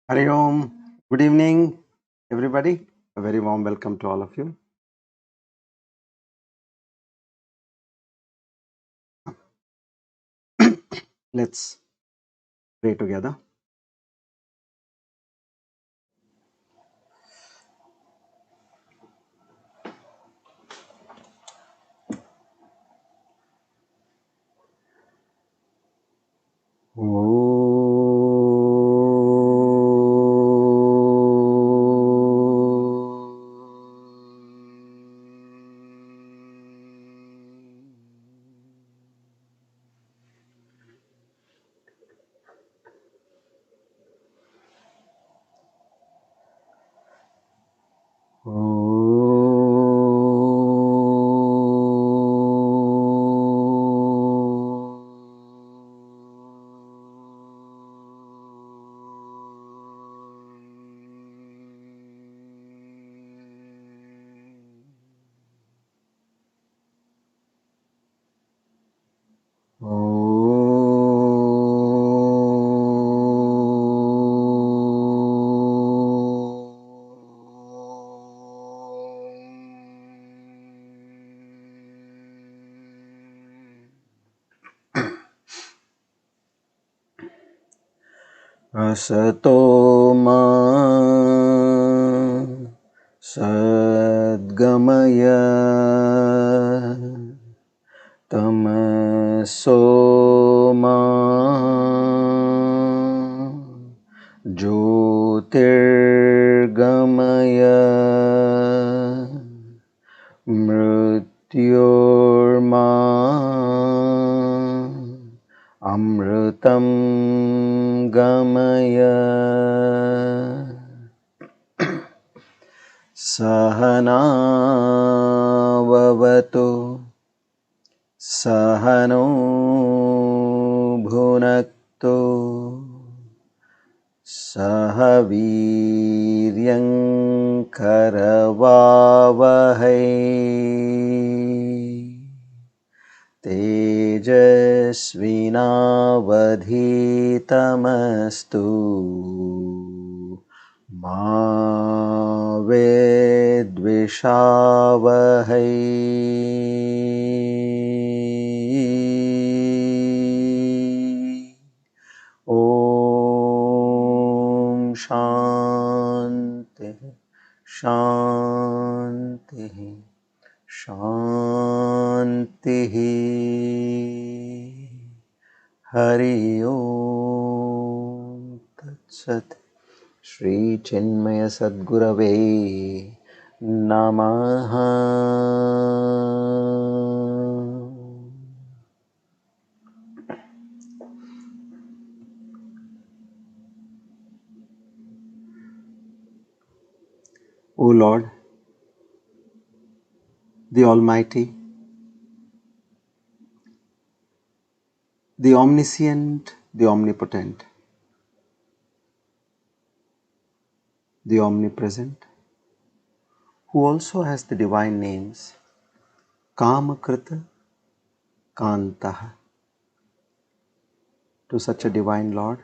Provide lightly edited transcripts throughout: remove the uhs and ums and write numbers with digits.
Hari Om. Good evening, everybody. A very warm welcome to all of you. Let's pray together. Asato ma sadgamaya tamaso ma jyotirgamaya mrityorma amritam gamaya sahana vavatu sahano bhunaktu sahaviryam karavavahai तेजस्विनावधीतमस्तु मा विद्विषावहै ॐ शान्ति शान्ति शान्तिः हरि ओम तत्सत् श्री चिन्मय सद्गुरवे नमः। O Lord, the Almighty, the Omniscient, the Omnipotent, the Omnipresent, who also has the divine names Kamakrita, Kantaha. To such a divine Lord,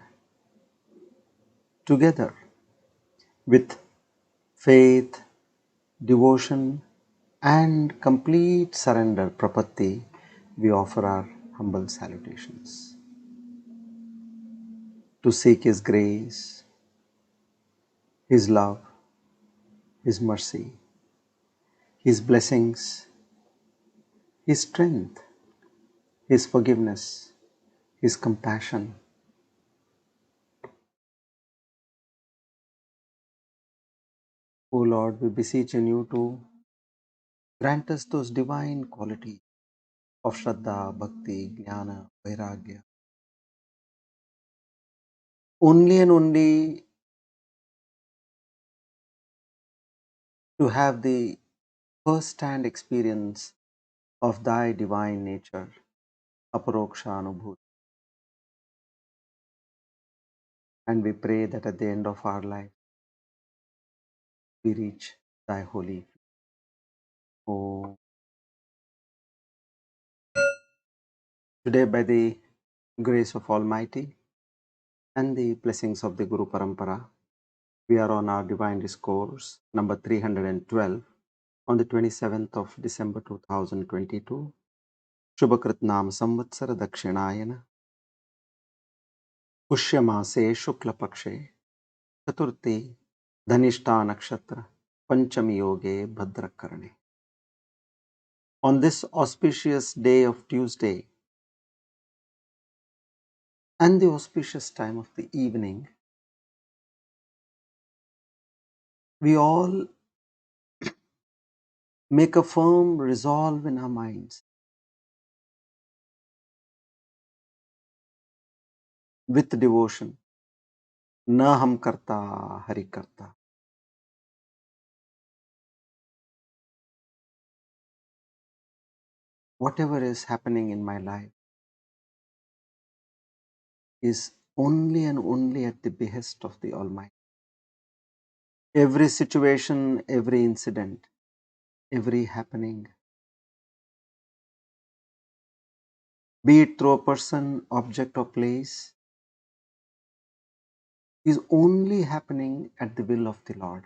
together with faith, devotion, and complete surrender, Prapatti, we offer our humble salutations. To seek His grace, His love, His mercy, His blessings, His strength, His forgiveness, His compassion. O Lord, we beseech in you to grant us those divine qualities of Shraddha, Bhakti, Jnana, Vairagya. Only and only to have the first-hand experience of Thy divine nature, Aparoksha Anubhuti. And we pray that at the end of our life, we reach Thy holy feet. Oh, today, by the grace of Almighty and the blessings of the Guru Parampara, We are on our Divine Discourse number 312 on the 27th of December 2022. Shubhakrit Nam Samvatsara Dakshinayana Pushyamase Shukla Pakshe Chaturthi Dhanishta Nakshatra Panchami Yoge Bhadrakarane. On this auspicious day of Tuesday and the auspicious time of the evening, we all make a firm resolve in our minds with devotion. Na ham karta, hari karta. Whatever is happening in my life is only and only at the behest of the Almighty. Every situation, every incident, every happening, be it through a person, object, or place, is only happening at the will of the Lord.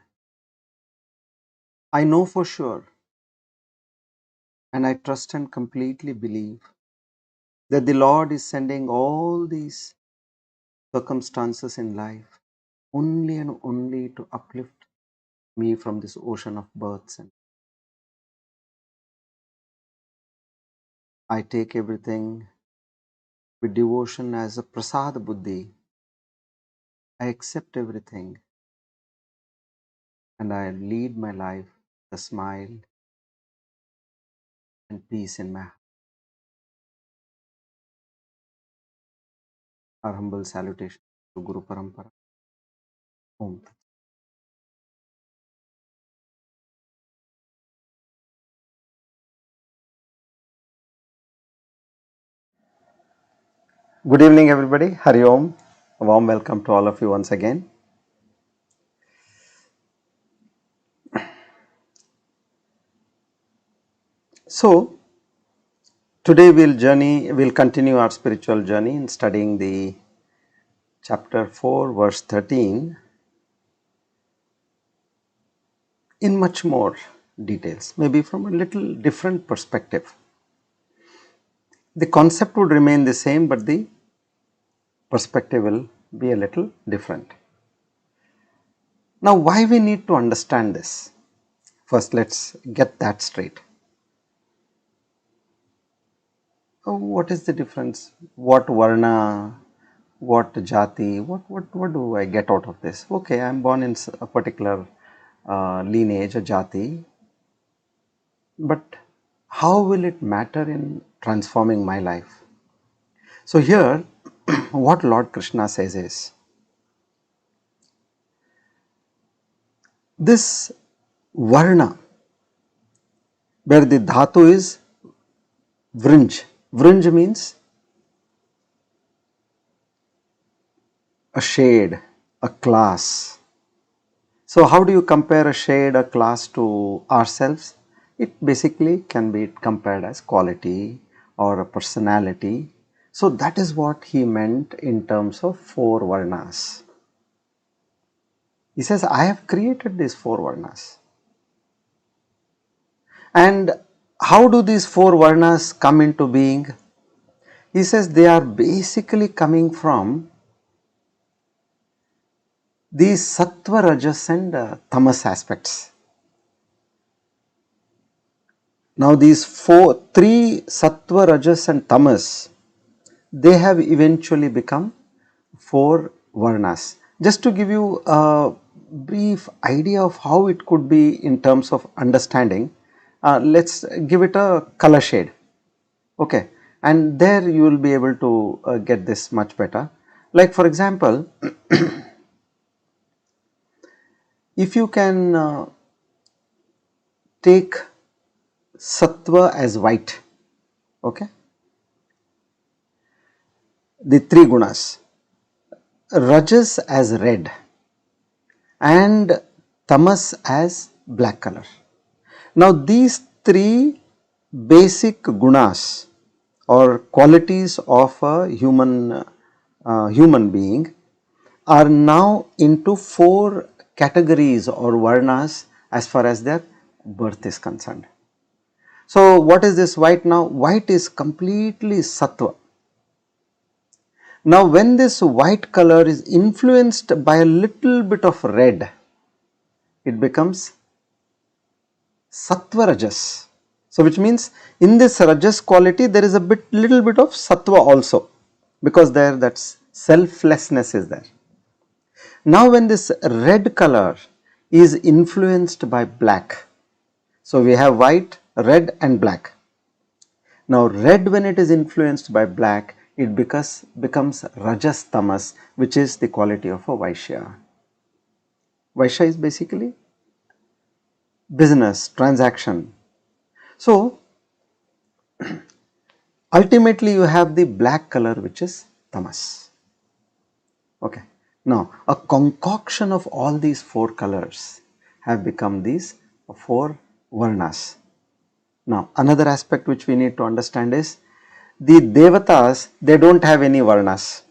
I know for sure, and I trust and completely believe that the Lord is sending all these circumstances in life only and only to uplift me from this ocean of births. And I take everything with devotion as a prasad buddhi. I accept everything and I lead my life with a smile and peace in my heart. Our humble salutation to Guru Parampara. Om. Good evening, everybody. Hari Om. A warm welcome to all of you once again. So, today we'll continue our spiritual journey in studying the chapter 4, verse 13 in much more details, maybe from a little different perspective. The concept would remain the same, but the perspective will be a little different. Now, why we need to understand this? First, let's get that straight. What is the difference? What Varna, what Jaati, what do I get out of this? Okay, I am born in a particular lineage, a Jaati, but how will it matter in transforming my life? So here, what Lord Krishna says is, this Varna, where the dhatu is vrinj. Vrinj means a shade, a class. So how do you compare a shade, a class to ourselves? It basically can be compared as quality or a personality. So that is what he meant in terms of 4 Varnas. He says, I have created these 4 Varnas. And how do these 4 Varnas come into being? He says they are basically coming from these sattva, rajas and tamas aspects. Now these 3 sattva, rajas and tamas, they have eventually become 4 varnas. Just to give you a brief idea of how it could be in terms of understanding, let's give it a color shade. Okay, and there you will be able to get this much better. Like for example, if you can take sattva as white, okay, the 3 gunas, rajas as red and tamas as black color. Now these 3 basic gunas or qualities of a human being are now into 4 categories or varnas as far as their birth is concerned. So what is this white now? White is completely sattva. Now when this white color is influenced by a little bit of red, it becomes sattva rajas. So which means in this rajas quality there is a little bit of sattva also, because there that selflessness is there. Now when this red color is influenced by black, so we have white, red and black. Now red, when it is influenced by black, it becomes rajas tamas, which is the quality of a Vaishya. Vaishya is basically business, transaction. So ultimately you have the black color, which is tamas. Okay. Now a concoction of all these four colors have become these four varnas. Now another aspect which we need to understand is the devatas, they don't have any varnas,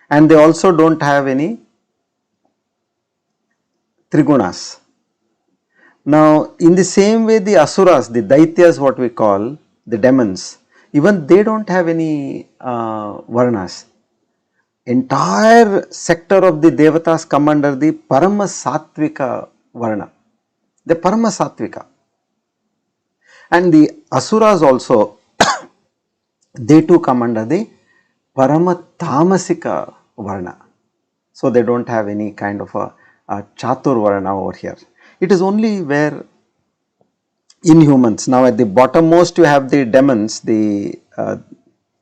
and they also don't have any trigunas. Now in the same way the asuras, the daityas, what we call the demons, even they don't have any varnas. Entire sector of the devatas come under the parama sattvika varna, the parama sattvika. And the asuras also they too come under the parama tamasika varna. So they don't have any kind of a chatur varna over here. It is only where in humans, now at the bottommost you have the demons, the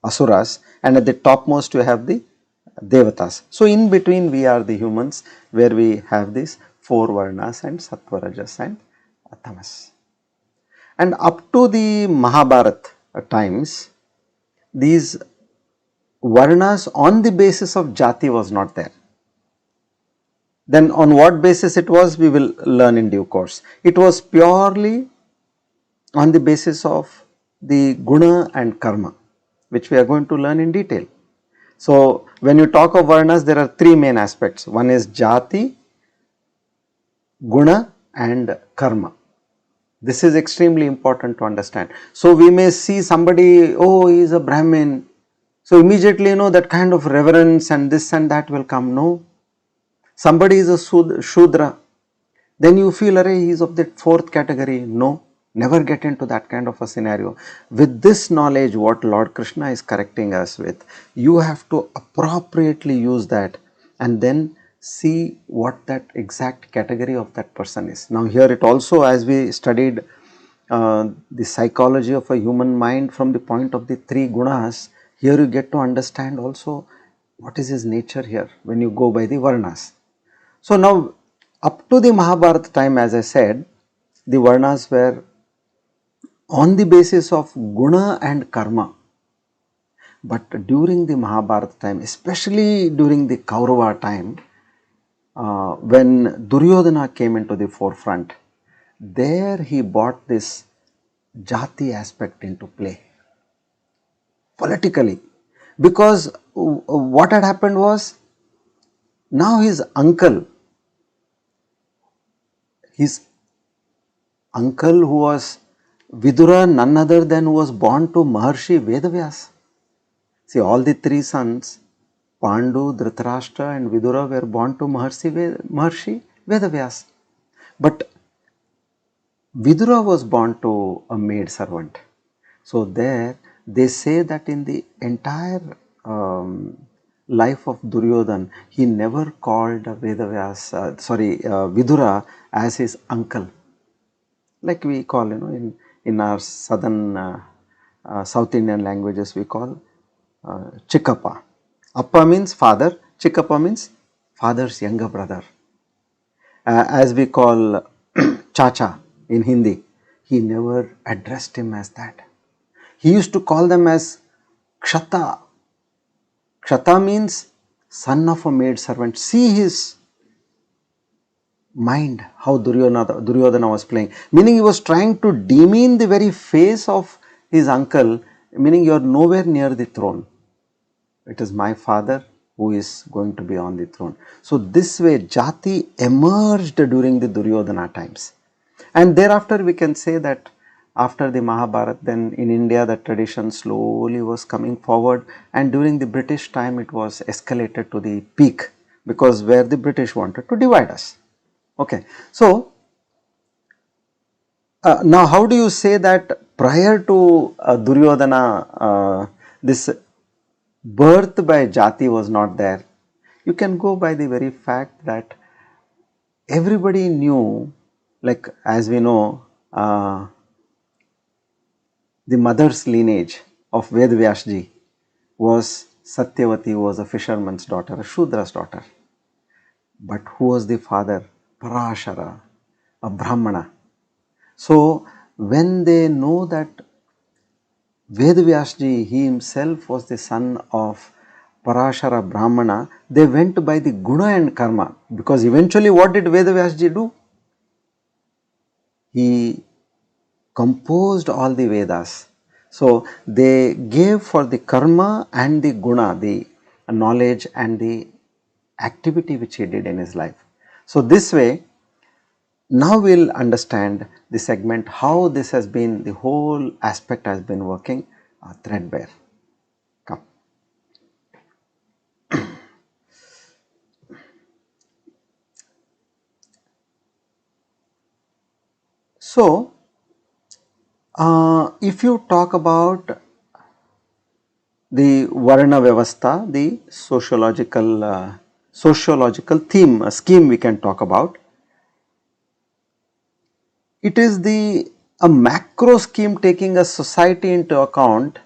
asuras, and at the topmost you have the devatas. So in between we are the humans, where we have these four varnas and sattva, rajas and tamas. And up to the Mahabharata times, these varnas on the basis of Jaati was not there. Then on what basis it was, we will learn in due course. It was purely on the basis of the Guna and Karma, which we are going to learn in detail. So when you talk of varnas, there are three main aspects. One is Jaati, Guna and Karma. This is extremely important to understand. So we may see somebody, oh, he is a Brahmin, so immediately you know that kind of reverence and this and that will come. No. Somebody is a Shudra, then you feel, array, he is of that fourth category. No, never get into that kind of a scenario. With this knowledge, what Lord Krishna is correcting us with, you have to appropriately use that and then see what that exact category of that person is. Now here it also, as we studied the psychology of a human mind from the point of the three gunas, here you get to understand also what is his nature here when you go by the varnas. So now up to the Mahabharata time, as I said, the varnas were on the basis of Guna and Karma. But during the Mahabharata time, especially during the Kaurava time, when Duryodhana came into the forefront, there he brought this Jaati aspect into play politically, because what had happened was, now his uncle who was Vidura, none other than who was born to Maharshi Vedavyas. See, all the three sons, Pandu, Dhritarashtra and Vidura, were born to Maharshi Vedavyas. But Vidura was born to a maid servant. So there they say that in the entire life of Duryodhan, he never called Vidura as his uncle. Like we call, in our southern South Indian languages, we call Chikkappa. Appa means father, Chikkappa means father's younger brother. As we call Chacha in Hindi, he never addressed him as that. He used to call them as Kshata. Kshata means son of a maid servant. See his mind, how Duryodhana was playing. Meaning he was trying to demean the very face of his uncle, meaning you are nowhere near the throne. It is my father who is going to be on the throne. So this way Jaati emerged during the Duryodhana times, and thereafter we can say that after the Mahabharata, then in India the tradition slowly was coming forward, and during the British time it was escalated to the peak, because where the British wanted to divide us. Okay. So now how do you say that prior to Duryodhana this birth by Jaati was not there? You can go by the very fact that everybody knew, like as we know, the mother's lineage of Vedvyasji was Satyavati, was a fisherman's daughter, a Shudra's daughter. But who was the father? Parashara, a Brahmana. So when they know that Vedvyasji, he himself was the son of Parashara Brahmana, they went by the Guna and Karma, because eventually what did Vedvyasji do? He composed all the Vedas. So they gave for the Karma and the Guna, the knowledge and the activity which he did in his life. So this way, now we will understand the segment, how this has been, the whole aspect has been working threadbare. Come. So, if you talk about the Varna Vyavastha, the sociological theme, scheme we can talk about, it is a macro scheme taking a society into account,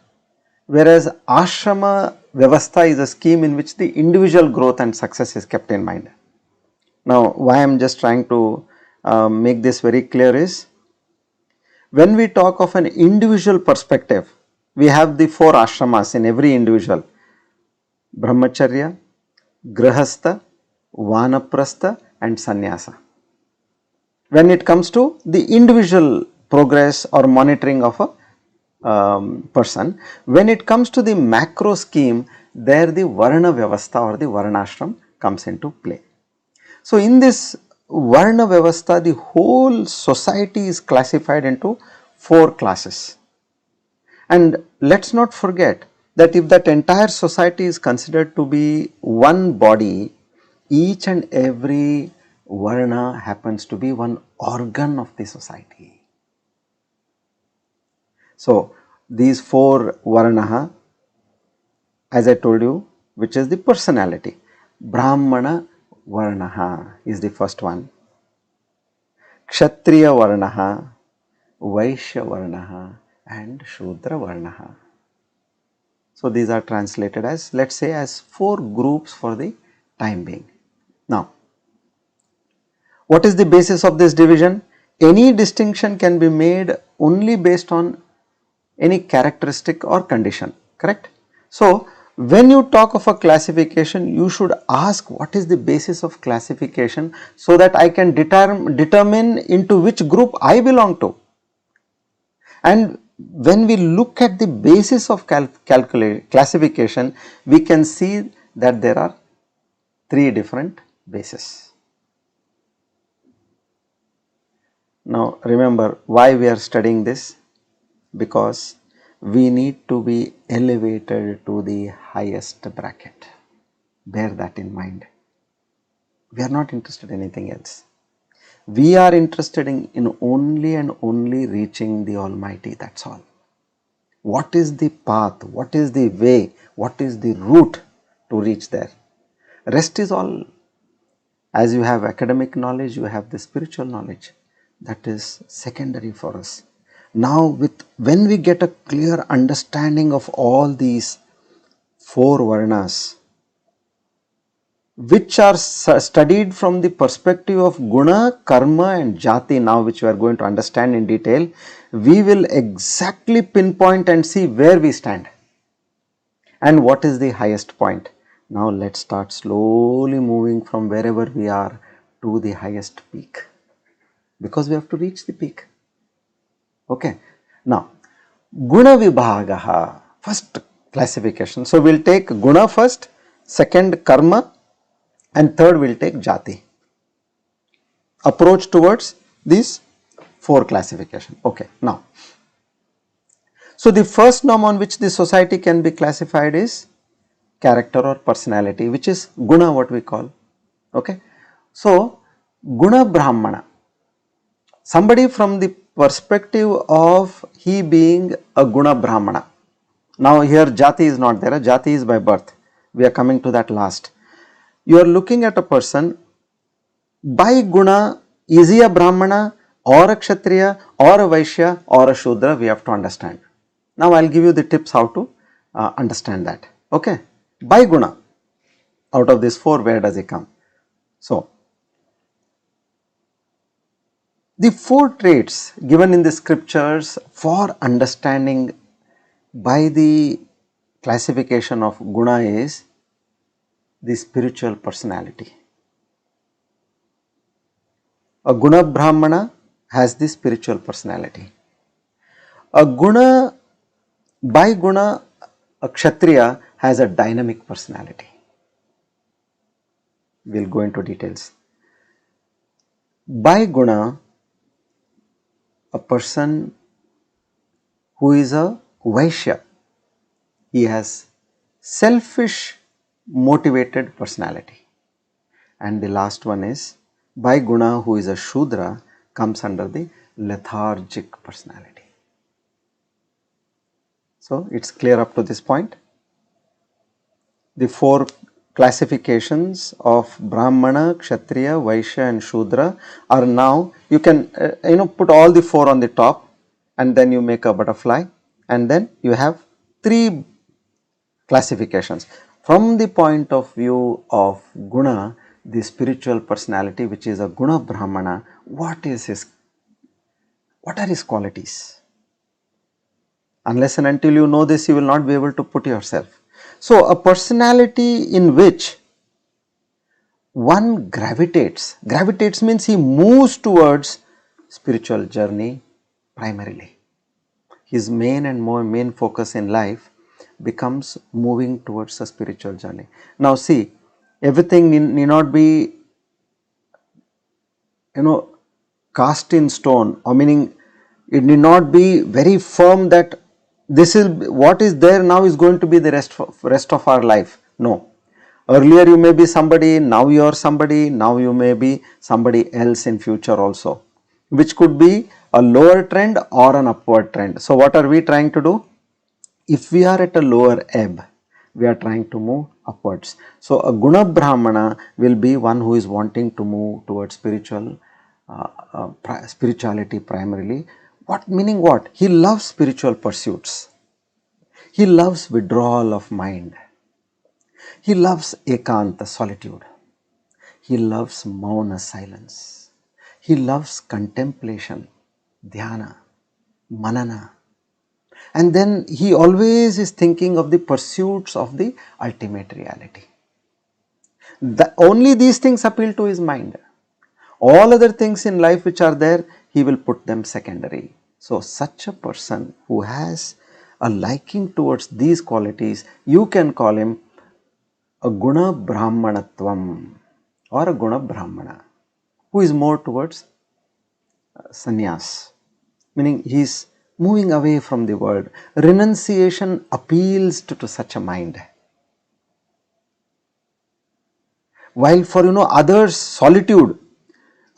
whereas Ashrama Vyavastha is a scheme in which the individual growth and success is kept in mind. Now, why I am just trying to make this very clear is, when we talk of an individual perspective, we have the 4 ashramas in every individual: Brahmacharya, Grahastha, Vanaprastha and Sannyasa. When it comes to the individual progress or monitoring of a person, when it comes to the macro scheme, there the Varna Vyavastha or the Varnashram comes into play. So in this Varna Vyavastha, the whole society is classified into 4 classes. And let us not forget that if that entire society is considered to be one body, each and every Varna happens to be one organ of the society. So these 4 Varnaha, as I told you, which is the personality. Brahmana Varnaha is the first one, Kshatriya Varnaha, Vaishya Varnaha and Shudra Varnaha. So these are translated as, let us say, as 4 groups for the time being. Now, what is the basis of this division? Any distinction can be made only based on any characteristic or condition, correct? So when you talk of a classification, you should ask what is the basis of classification, so that I can determine into which group I belong to. And when we look at the basis of classification, we can see that there are 3 different bases. Now remember why we are studying this, because we need to be elevated to the highest bracket. Bear that in mind. We are not interested in anything else. We are interested in only and only reaching the Almighty, that is all. What is the path, what is the way, what is the route to reach there? Rest is all. As you have academic knowledge, you have the spiritual knowledge. That is secondary for us. Now when we get a clear understanding of all these 4 Varnas, which are studied from the perspective of Guna, Karma and Jaati, now which we are going to understand in detail, we will exactly pinpoint and see where we stand and what is the highest point. Now let us start slowly moving from wherever we are to the highest peak, because we have to reach the peak. Okay. Now Guna Vibhagaha, first classification. So we will take Guna first, second karma, and third will take Jaati. Approach towards these 4 classification. Okay, now, so the first norm on which the society can be classified is character or personality, which is Guna, what we call. Okay, so Guna Brahmana, somebody from the perspective of he being a Guna Brahmana. Now here Jati is not there, Jati is by birth, we are coming to that last. You are looking at a person by Guna, is he a Brahmana or a Kshatriya or a Vaishya or a Shudra, we have to understand. Now I will give you the tips how to understand that. Okay, by Guna, out of these 4, where does he come? So, the 4 traits given in the scriptures for understanding by the classification of Guna is the spiritual personality. A Guna Brahmana has the spiritual personality. A Guna, by Guna, a Kshatriya has a dynamic personality. We will go into details. By Guna, a person who is a Vaishya, he has selfish motivated personality. And the last one is by Guna, who is a Shudra, comes under the lethargic personality. So it is clear up to this point. The 4 classifications of Brahmana, Kshatriya, Vaishya and Shudra are now, you can put all the 4 on the top and then you make a butterfly, and then you have 3 classifications. From the point of view of Guna, the spiritual personality, which is a Guna Brahmana, what are his qualities? Unless and until you know this, you will not be able to put yourself. So, a personality in which one gravitates means he moves towards spiritual journey primarily. His main focus in life becomes moving towards a spiritual journey. Now see, everything need not be cast in stone, or meaning it need not be very firm that this is what is there now is going to be the rest of our life. No. Earlier you may be somebody, now you are somebody, now you may be somebody else in future also, which could be a lower trend or an upward trend. So what are we trying to do? If we are at a lower ebb, we are trying to move upwards. So a Guna Brahmana will be one who is wanting to move towards spirituality primarily. What meaning what? He loves spiritual pursuits. He loves withdrawal of mind. He loves ekanta, solitude. He loves mauna, silence. He loves contemplation, dhyana, manana. And then he always is thinking of the pursuits of the ultimate reality. Only these things appeal to his mind. All other things in life which are there, he will put them secondary. So such a person who has a liking towards these qualities, you can call him a Guna Brahmanatvam or a Guna Brahmana, who is more towards sannyas, meaning he is moving away from the world. Renunciation appeals to such a mind. While for others, solitude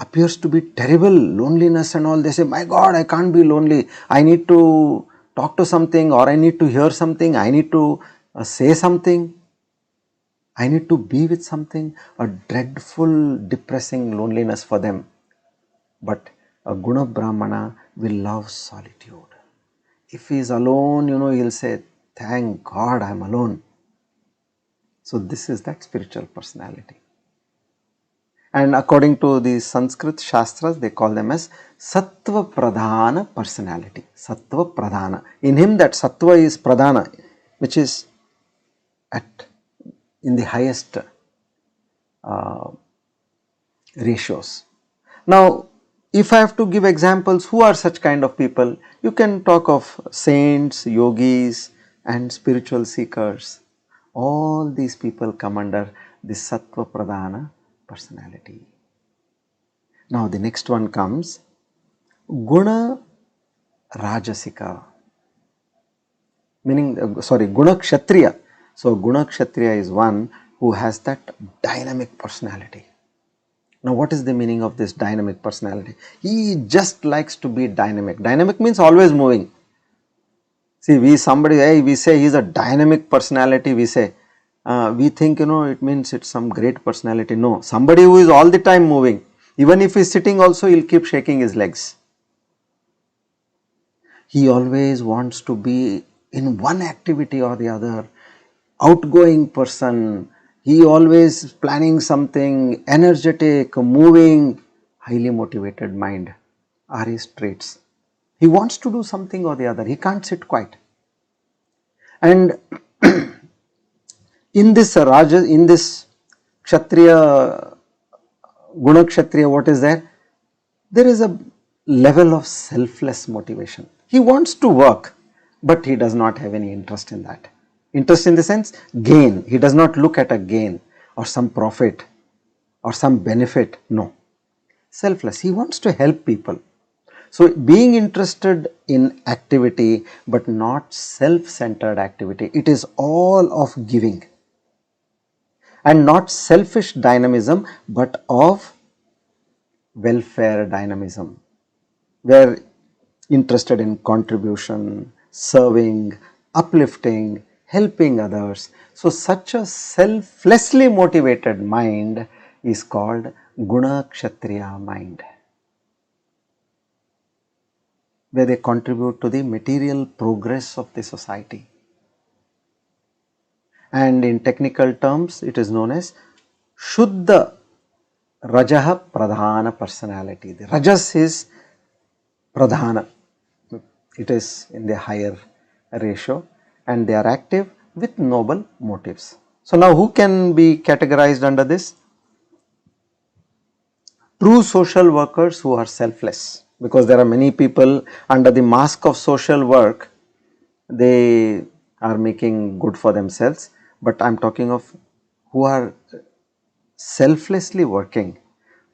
appears to be terrible, loneliness and all. They say, my God, I can't be lonely. I need to talk to something, or I need to hear something. I need to say something. I need to be with something. A dreadful, depressing loneliness for them. But a Guna Brahmana will love solitude. If he is alone, he will say, thank God I am alone. So this is that spiritual personality. And according to the Sanskrit Shastras, they call them as Sattva Pradhana personality. Sattva Pradhana. In him that Sattva is Pradhana, which is in the highest ratios. Now, if I have to give examples, who are such kind of people? You can talk of saints, yogis and spiritual seekers. All these people come under the Sattva Pradhana personality. Now the next one comes Guna Rajasika, meaning Guna Kshatriya. So Guna Kshatriya is one who has that dynamic personality. Now what is the meaning of this dynamic personality? He just likes to be dynamic. Dynamic means always moving. See, we say he's a dynamic personality, we say. We think, it means it's some great personality. No, somebody who is all the time moving. Even if he's sitting also, he'll keep shaking his legs. He always wants to be in one activity or the other. Outgoing person. He always planning something, energetic, moving, highly motivated mind are his traits. He wants to do something or the other. He can't sit quiet. And in this Kshatriya, Guna Kshatriya, what is there? There is a level of selfless motivation. He wants to work, but he does not have any interest in that. Interest in the sense, gain. He does not look at a gain or some profit or some benefit. No. Selfless. He wants to help people. So, being interested in activity but not self-centered activity, it is all of giving and not selfish dynamism but of welfare dynamism, where interested in contribution, serving, uplifting, helping others. So, such a selflessly motivated mind is called Guna Kshatriya mind, where they contribute to the material progress of the society. And in technical terms, it is known as Shuddha Rajaha Pradhana personality. The Rajas is Pradhana, it is in the higher ratio, and they are active with noble motives. So, now who can be categorized under this? True social workers who are selfless, because there are many people under the mask of social work, they are making good for themselves, but I am talking of who are selflessly working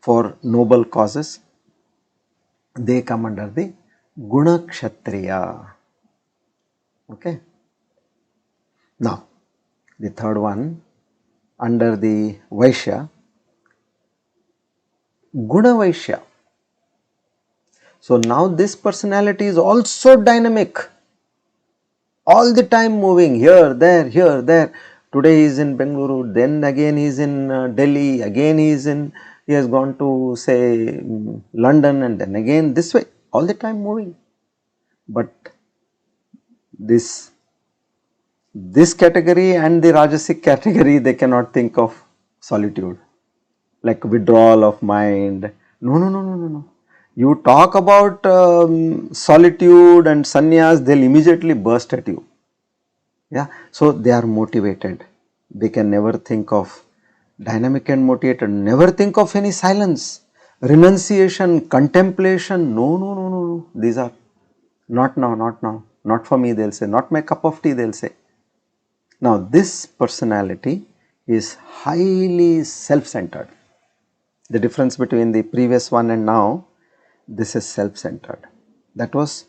for noble causes. They come under the Guna Kshatriya. Okay. Now, the third one under the Vaishya, Guna Vaishya. So, now this personality is also dynamic, all the time moving here, there, here, there. Today he is in Bengaluru, then again he is in Delhi, again he has gone to say London, and then again this way, all the time moving. But this category and the Rajasic category, they cannot think of solitude, like withdrawal of mind. No. You talk about solitude and sannyas, they will immediately burst at you. Yeah, so they are motivated. They can never think of dynamic and motivated, never think of any silence, renunciation, contemplation. No. These are not now, not for me, they will say, not my cup of tea, they will say. Now, this personality is highly self-centered. The difference between the previous one and now, this is self-centered. That was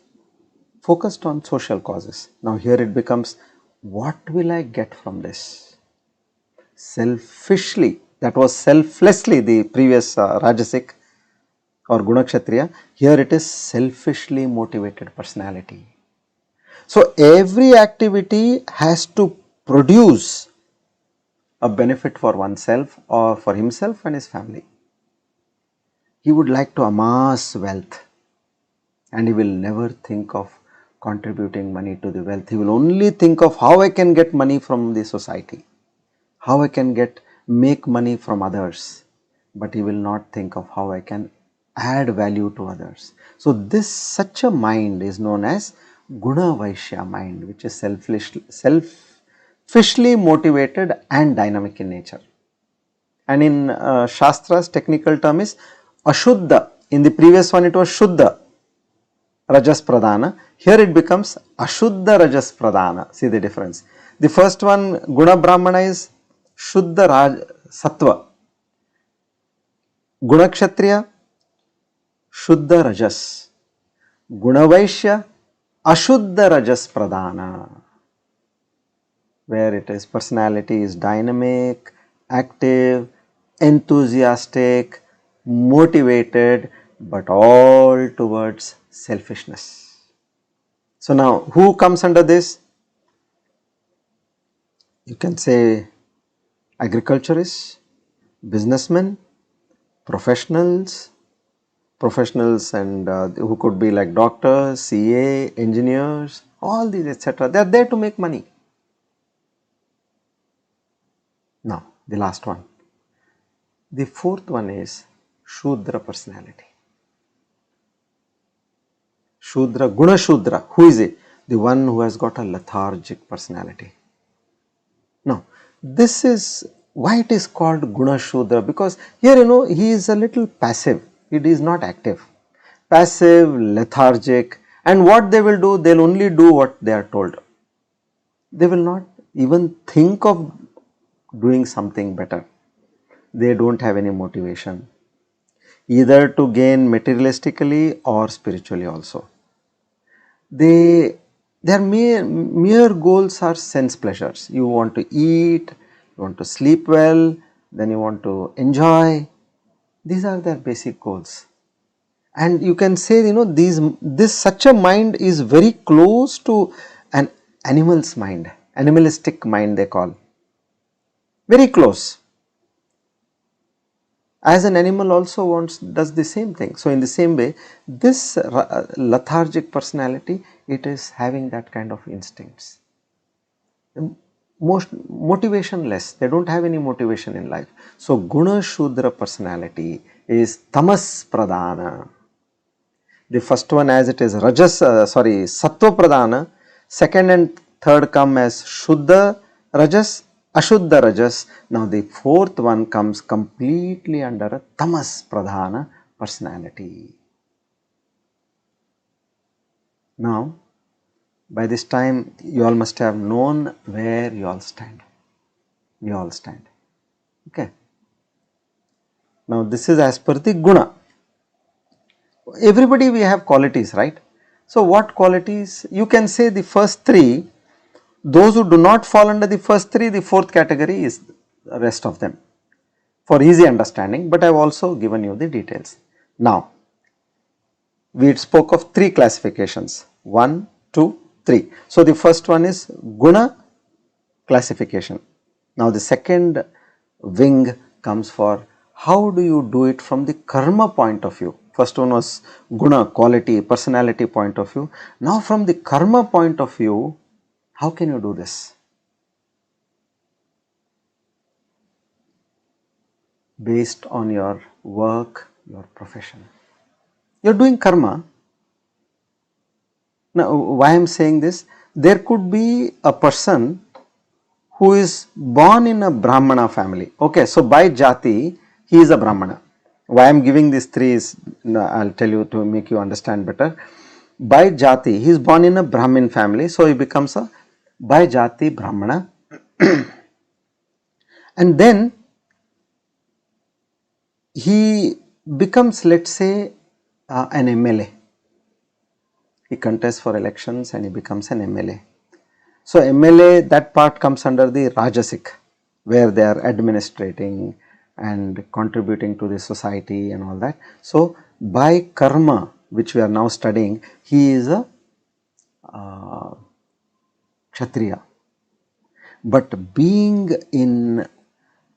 focused on social causes. Now, here it becomes, what will I get from this? Selfishly, that was selflessly the previous Rajasic or Guna Kshatriya. Here it is selfishly motivated personality. So, every activity has to produce a benefit for oneself or for himself and his family. He would like to amass wealth, and he will never think of contributing money to the wealth. He will only think of how I can get money from the society, how I can make money from others, but he will not think of how I can add value to others. So, such a mind is known as Guna Vaishya mind, which is selfishly motivated and dynamic in nature. And in Shastra's technical term is Ashuddha. In the previous one it was Shuddha Rajas Pradhana. Here it becomes Ashuddha Rajas Pradhana. See the difference. The first one, Guna Brahmana, is Shuddha Raj Sattva. Guna Kshatriya, Shuddha Rajas. Guna Vaishya, Ashuddha Rajas Pradhana, where it is personality is dynamic, active, enthusiastic, motivated, but all towards selfishness. So now who comes under this? You can say agriculturists, businessmen, professionals and who could be like doctors, CA, engineers, all these etc. They are there to make money. Now the last one. The fourth one is Shudra personality. Shudra, Guna Shudra, who is it? The one who has got a lethargic personality. Now, this is why it is called Guna Shudra, because here he is a little passive, it is not active. Passive, lethargic, and what they will do, they will only do what they are told. They will not even think of doing something better. They do not have any motivation, either to gain materialistically or spiritually also. Their mere goals are sense pleasures. You want to eat, you want to sleep well, then you want to enjoy. These are their basic goals. And you can say, this such a mind is very close to an animal's mind, animalistic mind they call. Very close. As an animal also does the same thing. So in the same way, this lethargic personality, it is having that kind of instincts. Most motivationless, they do not have any motivation in life. So Guna Shudra personality is Tamas Pradhana. The first one as it is Sattva Pradhana, second and third come as Shuddha Rajas, Ashuddha Rajas. Now the fourth one comes completely under a Tamas Pradhana personality. Now by this time you all must have known where you all stand. We all stand. Okay. Now this is as per the Guna. Everybody we have qualities, right? So what qualities? You can say the first three. Those who do not fall under the first three, the fourth category is the rest of them, for easy understanding, but I have also given you the details. Now, we spoke of three classifications, 1, 2, 3. So, the first one is Guna classification. Now, the second wing comes for how do you do it from the karma point of view. First one was Guna, quality, personality point of view. Now, from the karma point of view, how can you do this? Based on your work, your profession. You are doing karma. Now, why I am saying this? There could be a person who is born in a Brahmana family. Okay, so by Jaati, he is a Brahmana. Why I am giving these three is, I will tell you to make you understand better. By Jaati, he is born in a Brahmin family, so he becomes a by Jaati Brahmana. And then he becomes, let us say, an MLA. He contests for elections and he becomes an MLA. So MLA, that part comes under the Rajasic, where they are administrating and contributing to the society and all that. So by karma, which we are now studying, he is a Kshatriya. But being in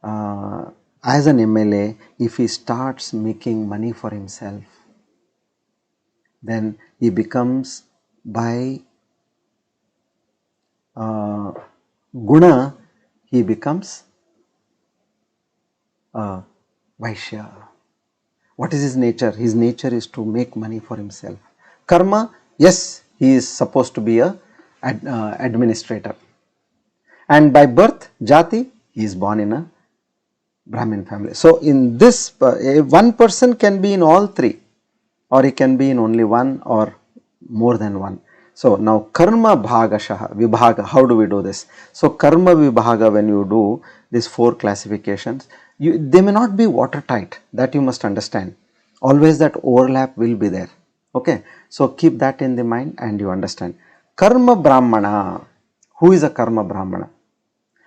as an MLA, if he starts making money for himself, then he becomes by Guna, he becomes Vaishya. What is his nature? His nature is to make money for himself. Karma, yes, he is supposed to be a administrator. And by birth, Jaati, he is born in a Brahmin family. So in this, one person can be in all three, or he can be in only one or more than one. So now karma bhagashaha, vibhaga, how do we do this? So karma vibhaga, when you do these 4 classifications, they may not be watertight, that you must understand. Always that overlap will be there. Okay, so keep that in the mind and you understand. Karma brahmana, who is a karma brahmana?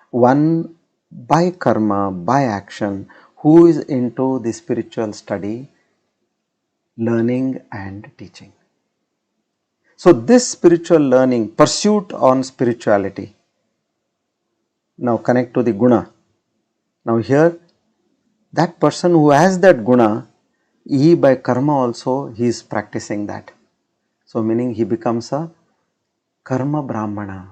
One by karma, by action, who is into the spiritual study, learning and teaching. So this spiritual learning, pursuit on spirituality, now connect to the guna. Now here, that person who has that guna, he by karma also he is practicing that. So meaning he becomes a karma brahmana.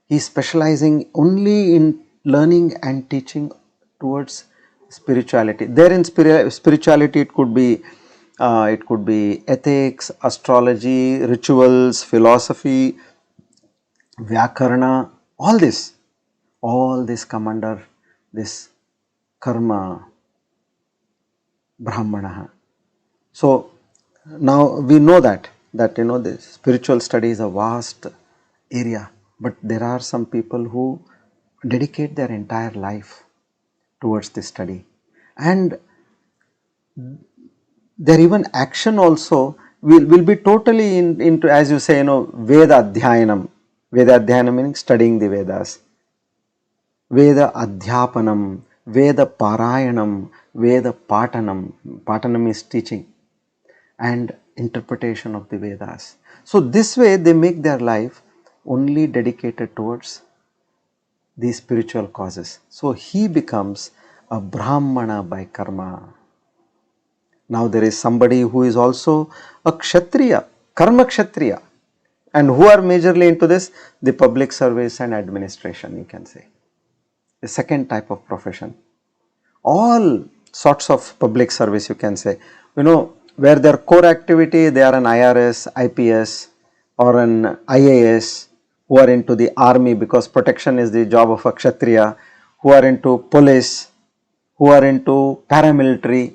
He is specializing only in learning and teaching towards spirituality. There in spirituality it could be ethics, astrology, rituals, philosophy, Vyakarna, all this come under this karma brahmana. So now we know that the spiritual study is a vast area, but there are some people who dedicate their entire life towards this study, and their even action also will be totally into, as you say, Veda Adhyayanam. Veda Adhyayanam meaning studying the Vedas. Veda Adhyapanam, Veda Parayanam, Veda Patanam. Patanam is teaching and interpretation of the Vedas. So this way they make their life only dedicated towards these spiritual causes. So he becomes a Brahmana by karma. Now there is somebody who is also a Kshatriya, Karma Kshatriya, and who are majorly into this, the public service and administration, you can say. The second type of profession. All sorts of public service, you can say, where their core activity, they are an IRS, IPS or an IAS, who are into the army because protection is the job of a Kshatriya, who are into police, who are into paramilitary.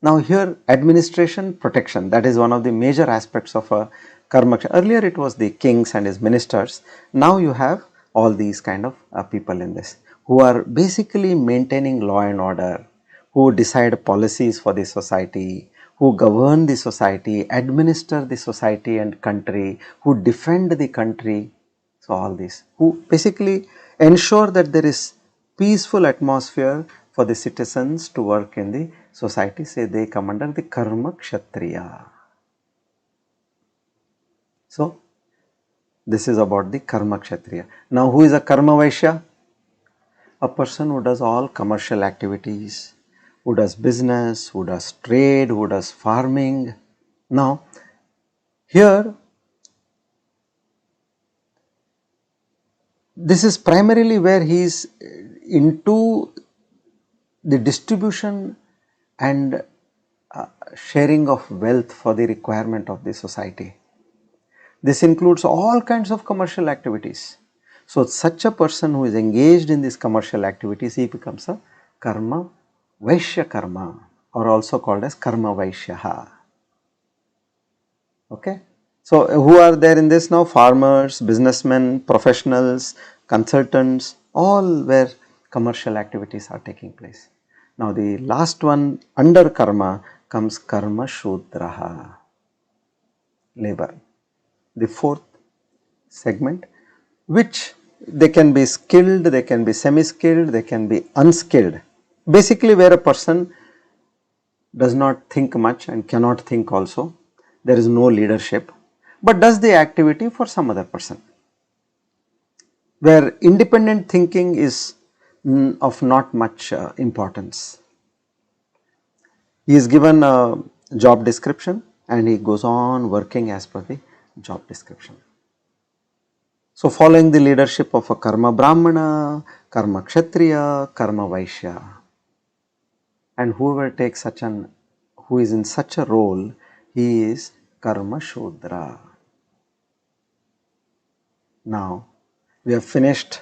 Now here administration, protection, that is one of the major aspects of a karma. Earlier it was the kings and his ministers. Now you have all these kind of people in this, who are basically maintaining law and order, who decide policies for the society, who govern the society, administer the society and country, who defend the country. So all this, who basically ensure that there is peaceful atmosphere for the citizens to work in the society. Say they come under the karma kshatriya. So this is about the karma kshatriya. Now who is a karma vaishya? A person who does all commercial activities, who does business, who does trade, who does farming. Now here this is primarily where he is into the distribution and sharing of wealth for the requirement of the society. This includes all kinds of commercial activities. So such a person who is engaged in these commercial activities, he becomes a karma vaishya karma, or also called as karma vaishyaha. Okay. So who are there in this now? Farmers, businessmen, professionals, consultants, all where commercial activities are taking place. Now the last one under karma comes karma shudraha, labor. The fourth segment, which they can be skilled, they can be semi-skilled, they can be unskilled. Basically where a person does not think much and cannot think also, there is no leadership, but does the activity for some other person, where independent thinking is of not much importance. He is given a job description and he goes on working as per the job description. So following the leadership of a karma brahmana, karma kshatriya, karma vaishya, and whoever takes who is in such a role, he is karma shudra. Now we have finished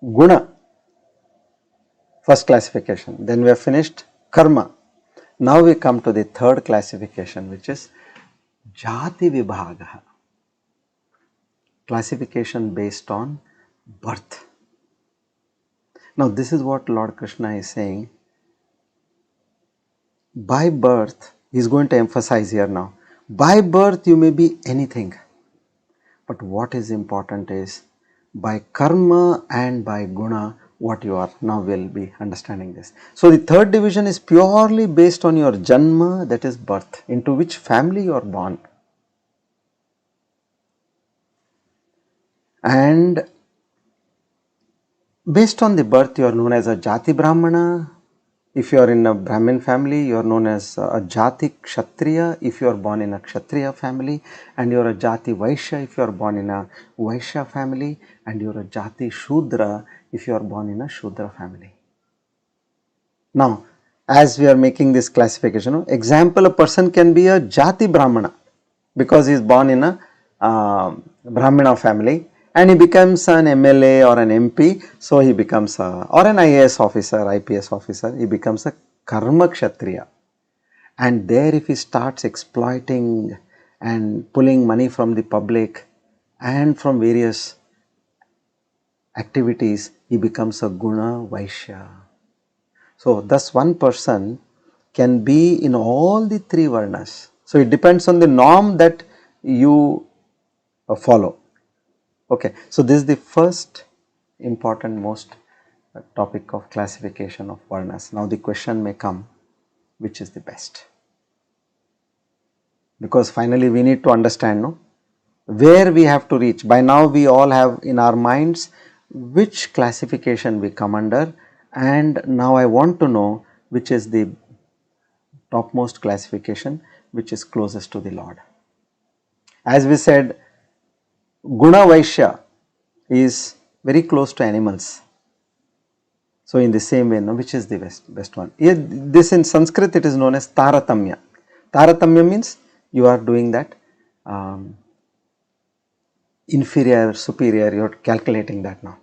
guna, first classification, then we have finished karma. Now we come to the third classification, which is Jaati vibhaga. classification based on birth. Now this is what Lord Krishna is saying. By birth, he is going to emphasize here now. By birth you may be anything. But what is important is by karma and by guna what you are. Now we will be understanding this. So the third division is purely based on your janma, that is birth, into which family you are born. And based on the birth you are known as a Jaati Brahmana. If you are in a Brahmin family, you are known as a Jaati Kshatriya if you are born in a Kshatriya family, and you are a Jaati Vaishya if you are born in a Vaishya family, and you are a Jaati Shudra if you are born in a Shudra family. Now, as we are making this classification, example, a person can be a Jaati Brahmana because he is born in a Brahmana family, and he becomes an MLA or an MP, so he becomes or an IAS officer, IPS officer, he becomes a Karma Kshatriya. And there if he starts exploiting and pulling money from the public and from various activities, he becomes a Guna Vaishya. So thus one person can be in all the three Varnas. So it depends on the norm that you follow. Okay, so this is the first important most topic of classification of Varnas. Now the question may come, which is the best? Because finally we need to understand, no, where we have to reach. By now we all have in our minds which classification we come under, and now I want to know which is the topmost classification which is closest to the Lord. As we said, Guna Vaishya is very close to animals. So in the same way, no, which is the best one? This in Sanskrit it is known as Taratamya. Taratamya means you are doing that inferior, superior, you are calculating that now.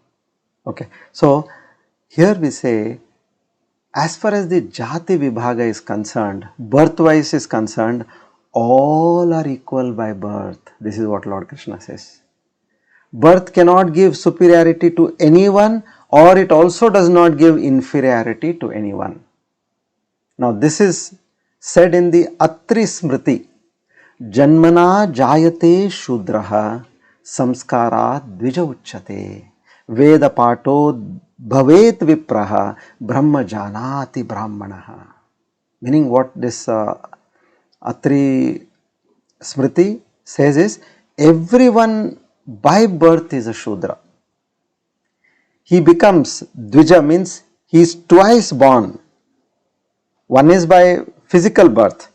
Okay. So here we say, as far as the Jati Vibhaga is concerned, birth-wise is concerned, all are equal by birth. This is what Lord Krishna says. Birth cannot give superiority to anyone, or it also does not give inferiority to anyone. Now this is said in the Atri Smriti. Janmana jayate shudraha samskara dvija uchyate veda pato bhavet vipraha brahma janati brahmanaha. Meaning what this Atri Smriti says is, everyone by birth is a Shudra. He becomes Dvija, means he is twice born. One is by physical birth,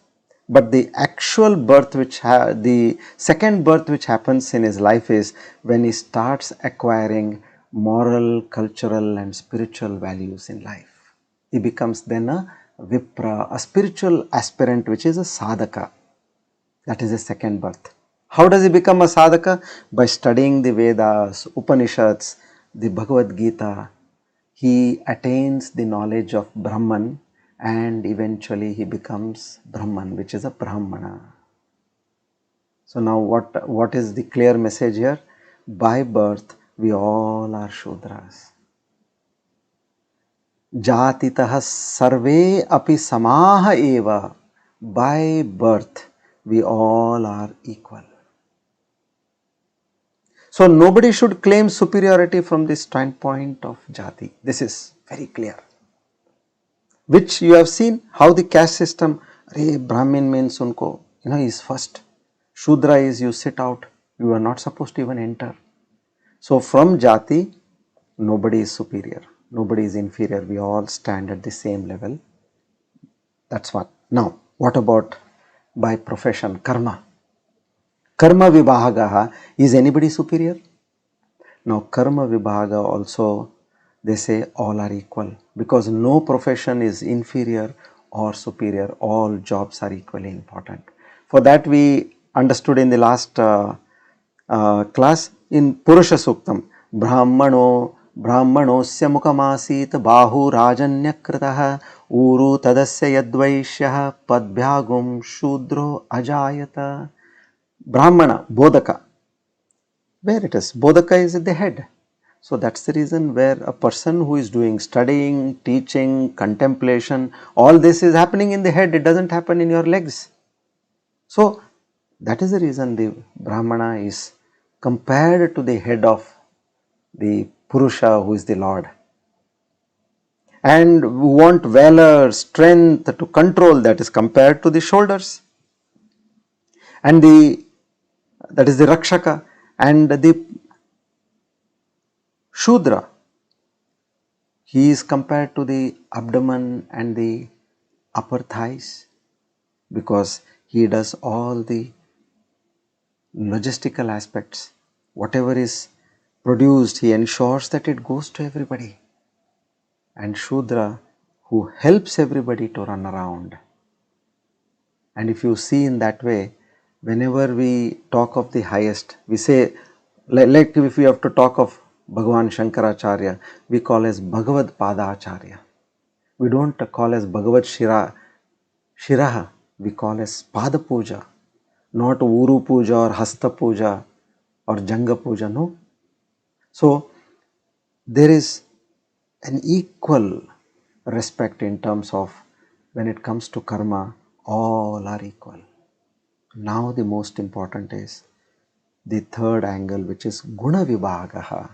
but the actual birth the second birth which happens in his life is when he starts acquiring moral, cultural and spiritual values in life. He becomes then a Vipra, a spiritual aspirant, which is a Sadhaka. That is the second birth. How does he become a Sadhaka? By studying the Vedas, Upanishads, the Bhagavad Gita. He attains the knowledge of Brahman, and eventually he becomes Brahman, which is a Brahmana. So now what is the clear message here? By birth we all are Shudras. Jatitah sarve api samaha eva. By birth we all are equal. So nobody should claim superiority from the standpoint of Jati. This is very clear. Which you have seen how the caste system, Brahmin means unko, is first. Shudra is you sit out, you are not supposed to even enter. So from Jati, nobody is superior, nobody is inferior, we all stand at the same level. That's one. Now, what about by profession, karma? Karma Vibhagaha, is anybody superior? Now Karma Vibhaga also, they say all are equal, because no profession is inferior or superior, all jobs are equally important. For that we understood in the last class in Purusha Suktam, Brahmanosya mukamasit bahu rajanyakritah uru tadasya yadvaishyah padbhyagum shudro ajayata. Brahmana, Bodhaka, where it is. Bodhaka is at the head. So that's the reason where a person who is doing studying, teaching, contemplation, all this is happening in the head, it doesn't happen in your legs. So that is the reason the Brahmana is compared to the head of the Purusha who is the Lord. And we want valor, strength to control, that is compared to the shoulders. And that is the Rakshaka. And the Shudra, he is compared to the abdomen and the upper thighs, because he does all the logistical aspects. Whatever is produced, he ensures that it goes to everybody. And Shudra, who helps everybody to run around. And if you see in that way, whenever we talk of the highest, we say, like if we have to talk of Bhagavan Shankaracharya, we call as Bhagavad Pada Acharya. We don't call as Bhagavad Shiraha, we call as Pada Puja, not Uru Puja or Hasta Puja or Janga Puja, no. So there is an equal respect in terms of when it comes to karma, all are equal. Now the most important is the third angle, which is Guna Vibhagaha,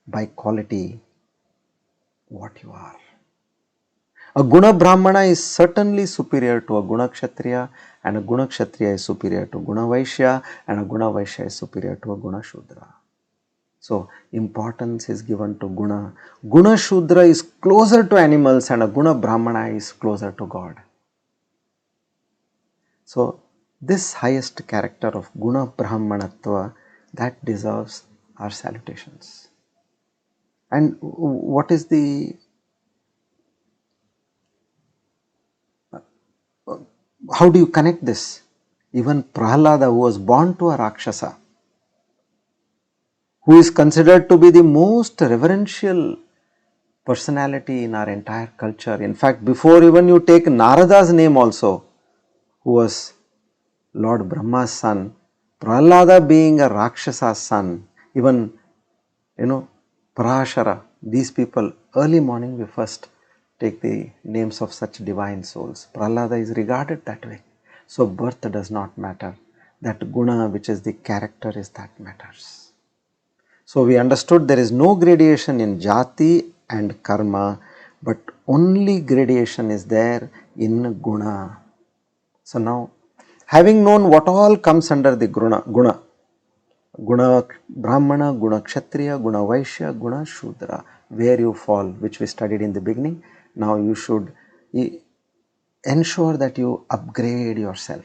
by quality what you are. A Guna Brahmana is certainly superior to a Guna Kshatriya, and a Guna Kshatriya is superior to Guna Vaishya, and a Guna Vaishya is superior to a Guna Shudra. So importance is given to Guna. Guna Shudra is closer to animals and a Guna Brahmana is closer to God. So this highest character of Guna Brahmanatva, that deserves our salutations. And what is the, how do you connect this? Even Prahlada, who was born to a Rakshasa, who is considered to be the most reverential personality in our entire culture. In fact, before even you take Narada's name also, who was Lord Brahma's son, Prahlada being a Rakshasa's son, even Parashara, these people, early morning we first take the names of such divine souls. Prahlada is regarded that way. So birth does not matter. That guna, which is the character, is that matters. So we understood there is no gradation in Jaati and karma, but only gradation is there in guna. So now, having known what all comes under the guna Brahmana, Guna Kshatriya, Guna Vaishya, Guna Shudra, where you fall, which we studied in the beginning, now you should ensure that you upgrade yourself.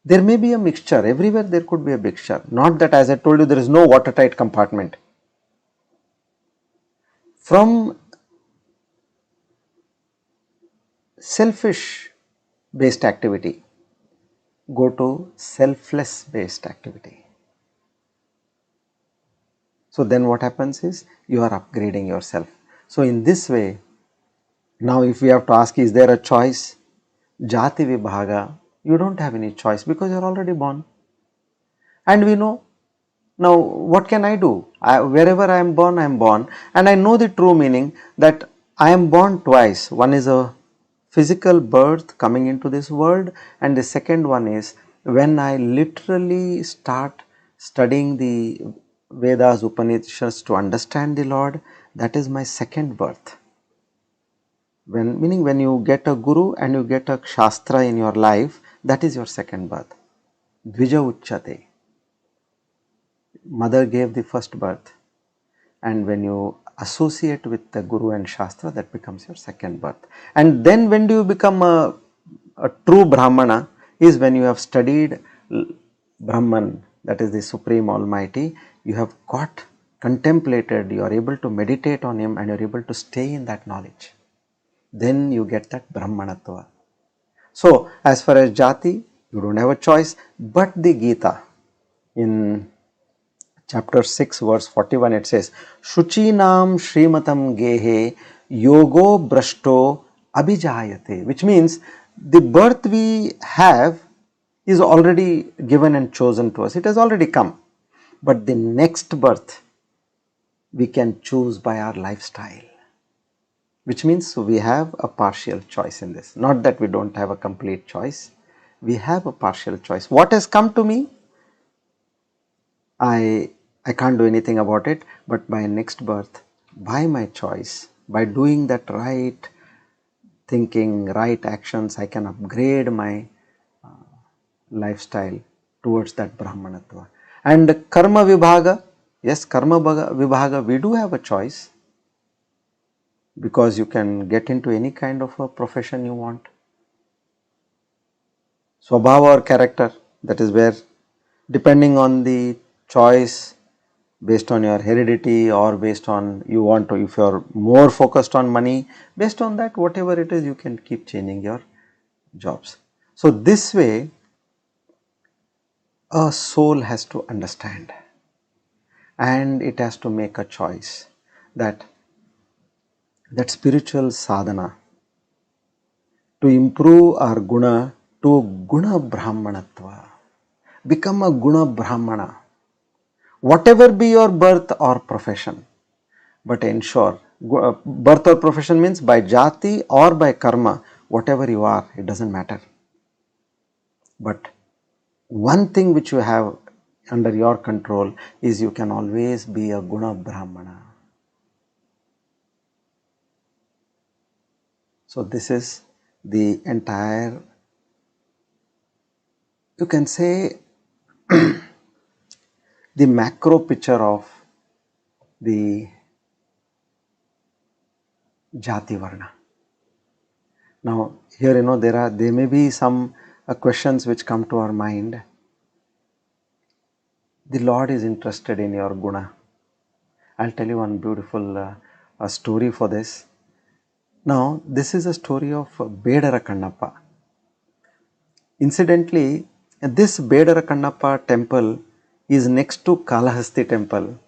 There may be a mixture, everywhere there could be a mixture, not that, as I told you, there is no watertight compartment. From selfish based activity, go to selfless based activity. So then what happens is, you are upgrading yourself. So in this way, now if we have to ask, is there a choice? Jati Vibhaga, you don't have any choice because you are already born. And we know, now what can I do? Wherever I am born, and I know the true meaning that I am born twice. One is a physical birth coming into this world, and the second one is when I literally start studying the Vedas, Upanishads to understand the Lord. That is my second birth. Meaning when you get a guru and you get a shastra in your life, that is your second birth. Dvija Uchchate. Mother gave the first birth, and when you associate with the guru and shastra, that becomes your second birth. And then when do you become a true Brahmana? Is when you have studied Brahman, that is the Supreme Almighty, you have contemplated, you are able to meditate on Him and you are able to stay in that knowledge. Then you get that Brahmanatva. So as far as Jati, you don't have a choice, but the Gita in chapter 6 verse 41, it says, Shuchinam Srimatam Gehe Yogo Brashto Abhijayate, which means the birth we have is already given and chosen to us. It has already come. But the next birth we can choose by our lifestyle, which means we have a partial choice in this. Not that we don't have a complete choice, we have a partial choice. What has come to me, I can't do anything about it, but by next birth, by my choice, by doing that right thinking, right actions, I can upgrade my lifestyle towards that Brahmanatva. And Karma Vibhaga, yes, Karma Vibhaga, we do have a choice, because you can get into any kind of a profession you want. Swabhava or character, that is where, depending on the choice, based on your heredity or based on you want to, if you are more focused on money, based on that, whatever it is, you can keep changing your jobs. So this way a soul has to understand, and it has to make a choice that spiritual sadhana to improve our guna to guna brahmanatva, become a guna brahmana, whatever be your birth or profession, but ensure birth or profession means by jati or by karma, whatever you are, it doesn't matter. But one thing which you have under your control is you can always be a guna brahmana. So this is the entire, you can say, the macro picture of the Jati Varna. Now here, there may be some questions which come to our mind. The Lord is interested in your guna. I'll tell you one beautiful story for this. Now this is a story of Bedara Kannappa. Incidentally, this Bedara Kannappa temple is next to Kalahasti temple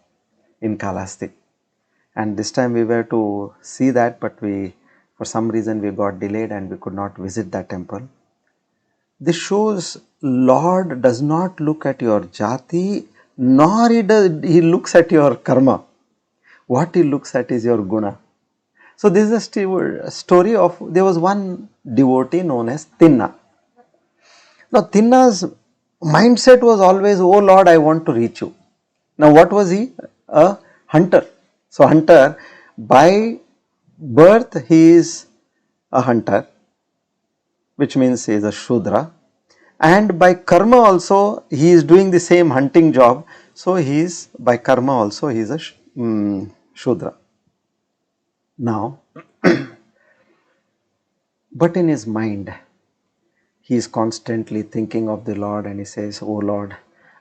in Kalahasti, and this time we were to see that, but for some reason we got delayed and we could not visit that temple. This shows Lord does not look at your jati, nor he looks at your karma. What he looks at is your guna. So this is a story of, there was one devotee known as Tinna. Now Tinna's mindset was always, oh Lord, I want to reach you. Now what was he? A hunter. So hunter, by birth he is a hunter, which means he is a Shudra, and by karma also he is doing the same hunting job, so he is, by karma also he is a Shudra. Now, but in his mind he is constantly thinking of the Lord, and he says, oh Lord,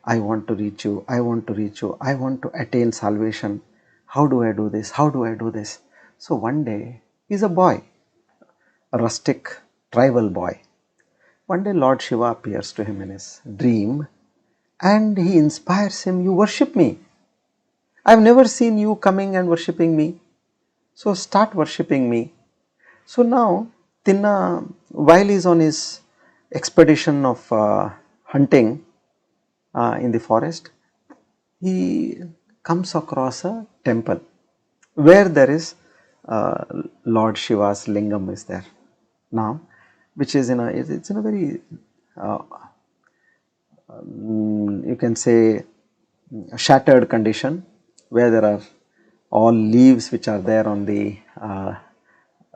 I want to reach you, I want to reach you, I want to attain salvation. How do I do this? How do I do this? So one day, he is a boy, a rustic tribal boy. One day Lord Shiva appears to him in his dream and he inspires him, you worship me. I have never seen you coming and worshipping me. So start worshipping me. So now Tinna, while he is on his expedition of hunting in the forest, he comes across a temple where there is Lord Shiva's lingam is there now, which is it's in a very you can say shattered condition, where there are all leaves which are there on the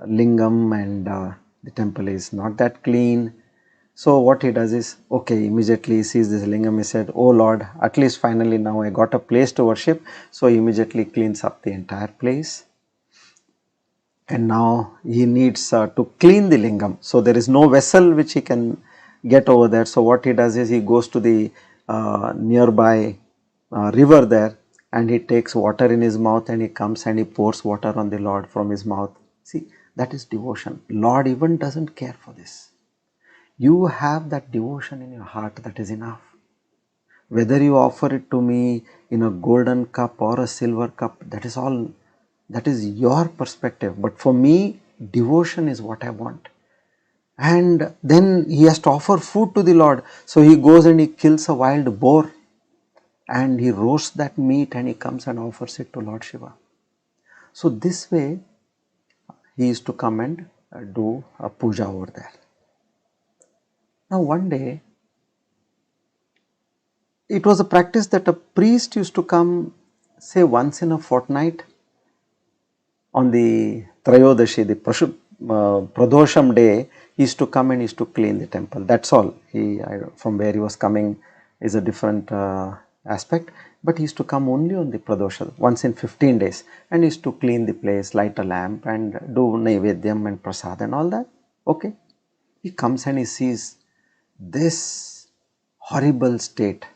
lingam, and the temple is not that clean. So what he does is, okay, immediately he sees this lingam, he said, oh Lord, at least finally now I got a place to worship. So he immediately cleans up the entire place, and now he needs to clean the lingam. So there is no vessel which he can get over there. So what he does is, he goes to the nearby river there, and he takes water in his mouth, and he comes and he pours water on the Lord from his mouth. See, that is devotion. Lord even doesn't care for this. You have that devotion in your heart, that is enough. Whether you offer it to me in a golden cup or a silver cup, that is all, that is your perspective. But for me, devotion is what I want. and then he has to offer food to the Lord. So he goes and he kills a wild boar and he roasts that meat and he comes and offers it to Lord Shiva. So this way he used to come and do a puja over there. Now one day it was a practice that a priest used to come, say once in a fortnight, on the Trayodashi, the Pradosham day. He used to come and he used to clean the temple. That's all. From where he was coming is a different aspect, but he used to come only on the Pradosha, once in 15 days, and he used to clean the place, light a lamp and do Naivedyam and Prasad and all that. Okay. He comes and he sees this horrible state,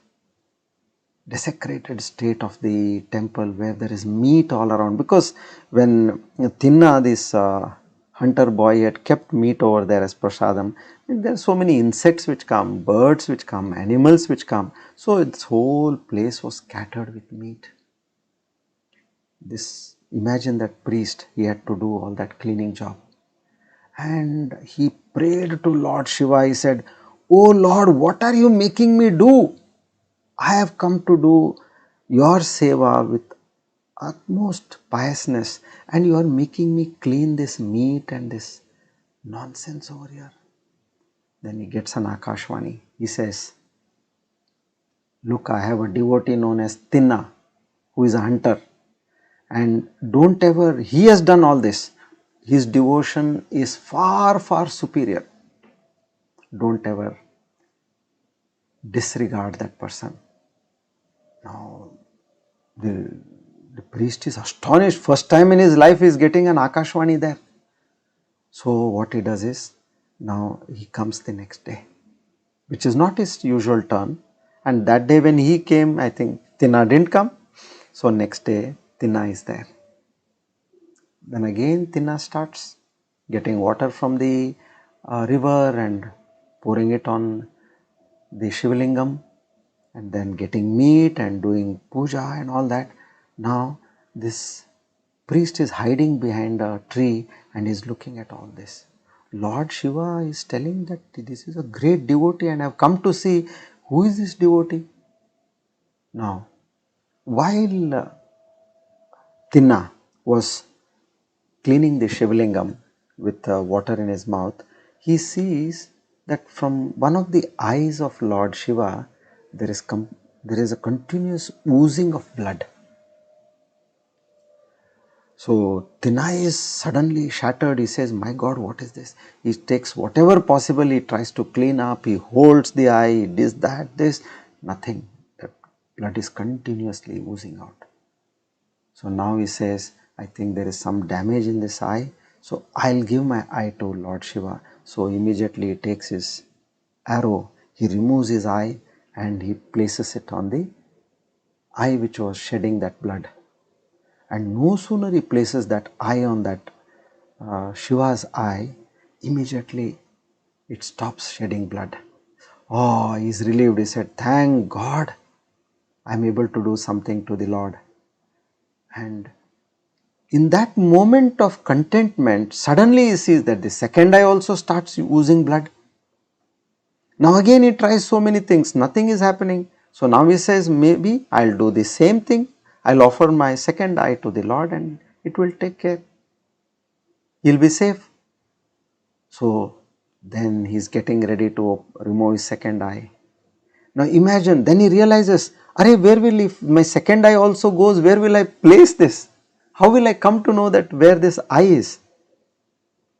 desecrated state of the temple, where there is meat all around, because when Tinna, this hunter boy, had kept meat over there as prasadam, there are so many insects which come, birds which come, animals which come, so this whole place was scattered with meat. Imagine that priest, he had to do all that cleaning job, and he prayed to Lord Shiva. He said, "Oh Lord, what are you making me do? I have come to do your seva with utmost piousness, and you are making me clean this meat and this nonsense over here." Then he gets an Akashvani. He says, "Look, I have a devotee known as Tinna, who is a hunter, and don't ever, he has done all this. His devotion is far, far superior. Don't ever disregard that person." Now, the priest is astonished. First time in his life he is getting an Akashvani there. So what he does is, now he comes the next day, which is not his usual turn. And that day when he came, I think Tinna didn't come. So next day Tinna is there. Then again Tinna starts getting water from the river and pouring it on the Shivlingam, and then getting meat and doing puja and all that. Now this priest is hiding behind a tree and is looking at all this. Lord Shiva is telling that this is a great devotee and I have come to see who is this devotee. Now, while Tinna was cleaning the Shivlingam with water in his mouth, he sees that from one of the eyes of Lord Shiva, there is a continuous oozing of blood. So Tinna is suddenly shattered. He says, "My God, what is this?" He takes whatever possible, he tries to clean up, he holds the eye, this, nothing. That blood is continuously oozing out. So now he says, "I think there is some damage in this eye, so I'll give my eye to Lord Shiva." So immediately he takes his arrow, he removes his eye and he places it on the eye which was shedding that blood. And no sooner he places that eye on that Shiva's eye, immediately it stops shedding blood. Oh, he is relieved. He said, "Thank God, I am able to do something to the Lord." And in that moment of contentment, suddenly he sees that the second eye also starts oozing blood. Now again he tries so many things, nothing is happening. So now he says, maybe I'll do the same thing. I'll offer my second eye to the Lord and it will take care. He'll be safe. So then he's getting ready to remove his second eye. Now imagine, then he realizes, "Arey, where will, if my second eye also goes, where will I place this? How will I come to know that where this eye is?"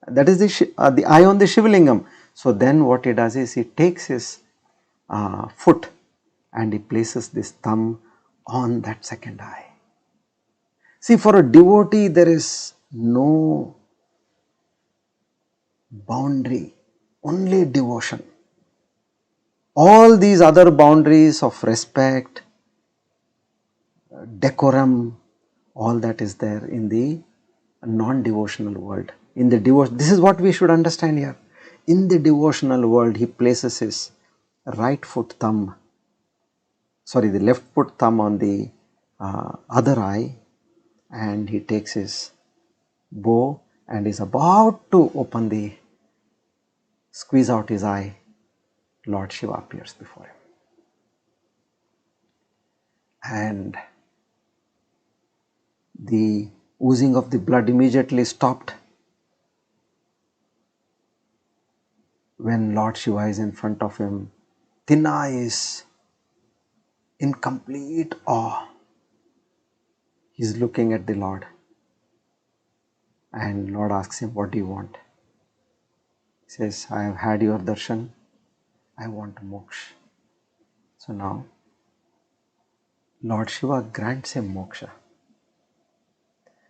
That is the eye on the Shivlingam. So then what he does is he takes his foot and he places this thumb on that second eye. See, for a devotee there is no boundary, only devotion. All these other boundaries of respect, decorum, all that is there in the non-devotional world. In the devotion, this is what we should understand here. In the devotional world, he places his right foot thumb, sorry, the left foot thumb on the other eye, and he takes his bow and is about to open the squeeze out his eye, Lord Shiva appears before him. And the oozing of the blood immediately stopped when Lord Shiva is in front of him. Tinna is in complete awe. He is looking at the Lord, and Lord asks him, what do you want? He says, I have had your darshan, I want moksha. So now Lord Shiva grants him moksha.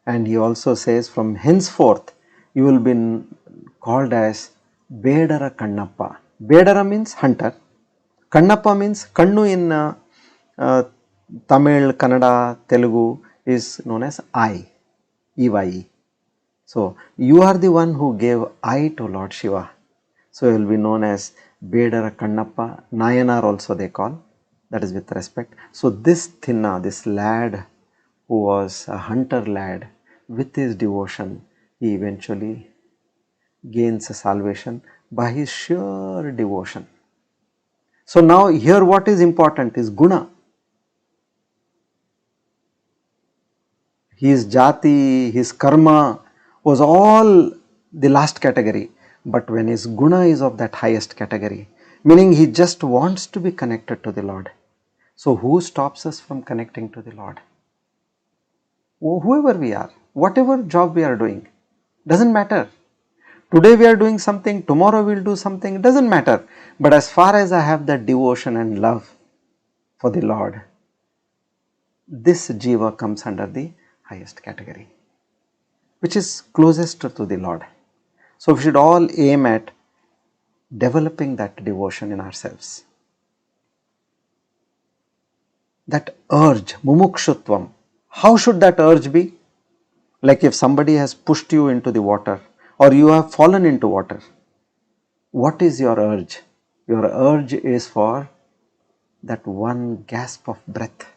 And he also says, from henceforth you will be called as Bedara Kannappa. Bedara means hunter. Kannappa means Kannu in Tamil, Kannada, Telugu is known as eye, EYE. So you are the one who gave eye to Lord Shiva. So you will be known as Bedara Kannappa, Nayanar also they call, that is with respect. So this Thinna, this lad who was a hunter lad, with his devotion, he eventually gains a salvation by his sheer devotion. So now here what is important is Guna. His Jaati, his karma was all the last category, but when his Guna is of that highest category, meaning he just wants to be connected to the Lord. So who stops us from connecting to the Lord? Whoever we are, whatever job we are doing, doesn't matter. Today we are doing something, tomorrow we will do something, doesn't matter. But as far as I have that devotion and love for the Lord, this jiva comes under the highest category, which is closest to the Lord. So we should all aim at developing that devotion in ourselves. That urge, mumukshutvam, how should that urge be? Like if somebody has pushed you into the water or you have fallen into water, what is your urge? Your urge is for that one gasp of breath.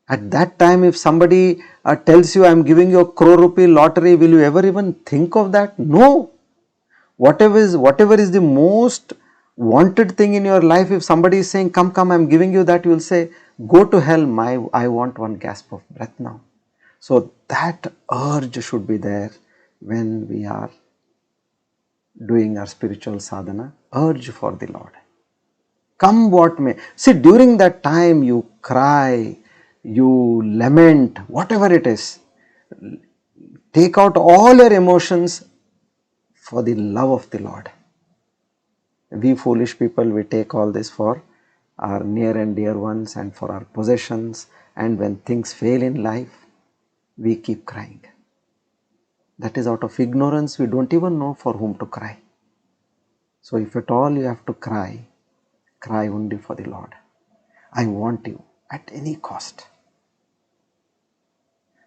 At that time, if somebody tells you, I am giving you a crore rupee lottery, will you ever even think of that? No. Whatever is the most wanted thing in your life, if somebody is saying, come, I am giving you that, you will say, go to hell, I want one gasp of breath now. So that urge should be there when we are doing our spiritual sadhana, urge for the Lord. Come what may. See, during that time you cry, you lament, whatever it is. Take out all your emotions for the love of the Lord. We foolish people, we take all this for our near and dear ones and for our possessions, and when things fail in life, we keep crying. That is out of ignorance, we don't even know for whom to cry. So if at all you have to cry, cry only for the Lord. I want you at any cost.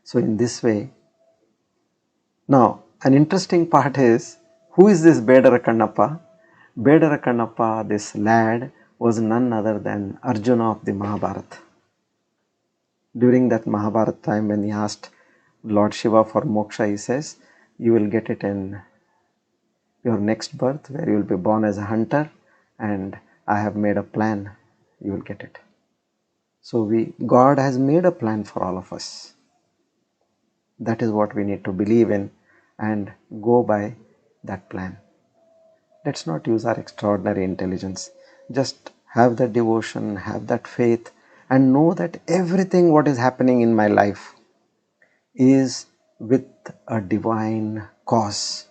So in this way, now an interesting part is, who is this Bedara Kannappa? Bedara Kannappa, this lad, was none other than Arjuna of the Mahabharata. During that Mahabharata time, when he asked Lord Shiva for moksha, he says, you will get it in your next birth, where you will be born as a hunter, and I have made a plan, you will get it. So God has made a plan for all of us. That is what we need to believe in and go by that plan. Let's not use our extraordinary intelligence. Just have that devotion, have that faith, and know that everything what is happening in my life is with a divine cause.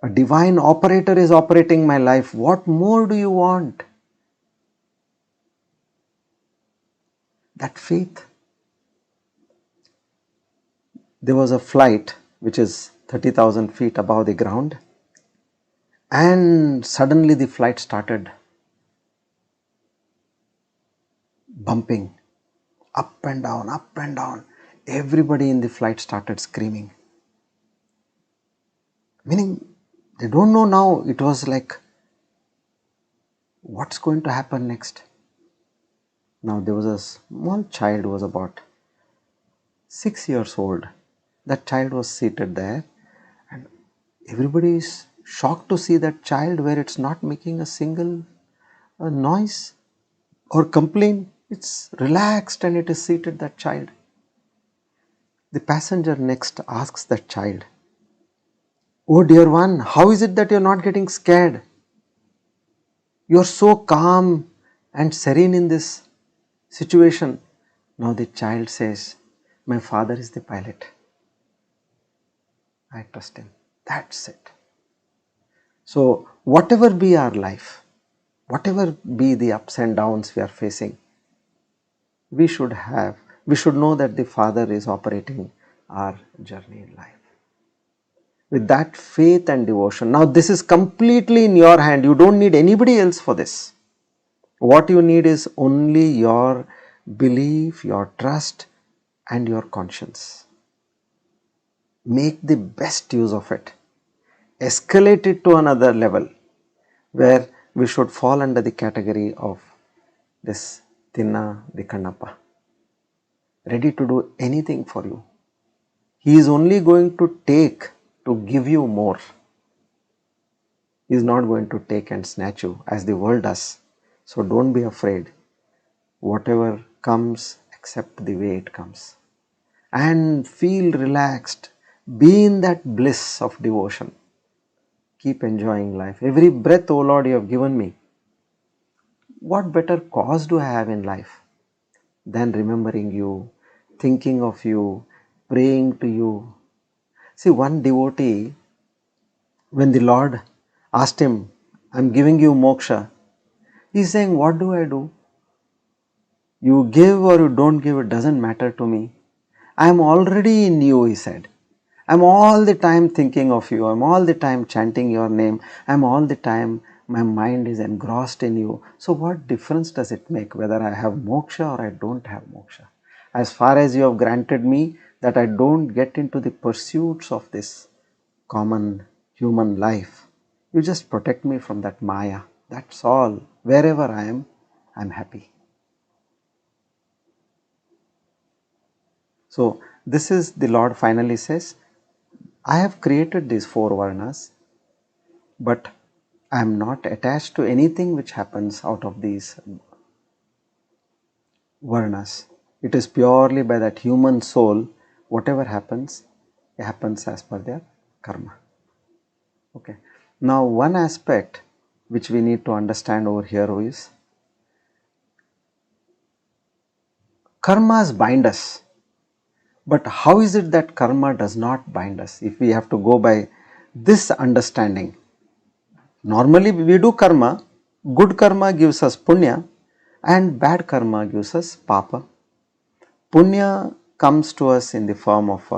A divine operator is operating my life. What more do you want? That faith. There was a flight which is 30,000 feet above the ground, and suddenly the flight started bumping up and down, up and down. Everybody in the flight started screaming. Meaning, they don't know now. It was like, what's going to happen next? Now there was a small child who was about 6 years old. That child was seated there, and everybody is shocked to see that child where it's not making a single noise or complaint. It's relaxed and it is seated, that child. The passenger next asks that child, "Oh dear one, how is it that you're not getting scared? You're so calm and serene in this situation." Now the child says, "My father is the pilot. I trust him." That's it. So whatever be our life, whatever be the ups and downs we are facing, we should know that the Father is operating our journey in life. With that faith and devotion, now this is completely in your hand. You don't need anybody else for this. What you need is only your belief, your trust and your conscience. Make the best use of it. Escalate it to another level where we should fall under the category of this Tinna the Kannappa, ready to do anything for you. He is only going to take to give you more. He is not going to take and snatch you as the world does. So don't be afraid. Whatever comes, accept the way it comes. And feel relaxed. Be in that bliss of devotion. Keep enjoying life. Every breath, O Lord, you have given me. What better cause do I have in life than remembering you, thinking of you, praying to you? See, one devotee, when the Lord asked him, "I'm giving you moksha," he's saying, "What do I do? You give or you don't give, it doesn't matter to me. I am already in you," he said. "I'm all the time thinking of you. I'm all the time chanting your name. I'm all the time, my mind is engrossed in you. So what difference does it make whether I have moksha or I don't have moksha? As far as you have granted me that I don't get into the pursuits of this common human life, you just protect me from that maya. That's all. Wherever I am, I'm happy." So this is the Lord finally says, "I have created these four varnas, but I am not attached to anything which happens out of these varnas. It is purely by that human soul, whatever happens, it happens as per their karma." Okay. Now one aspect which we need to understand over here is, karmas bind us. But how is it that karma does not bind us? If we have to go by this understanding, normally we do karma, good karma gives us punya and bad karma gives us papa. Punya comes to us in the form of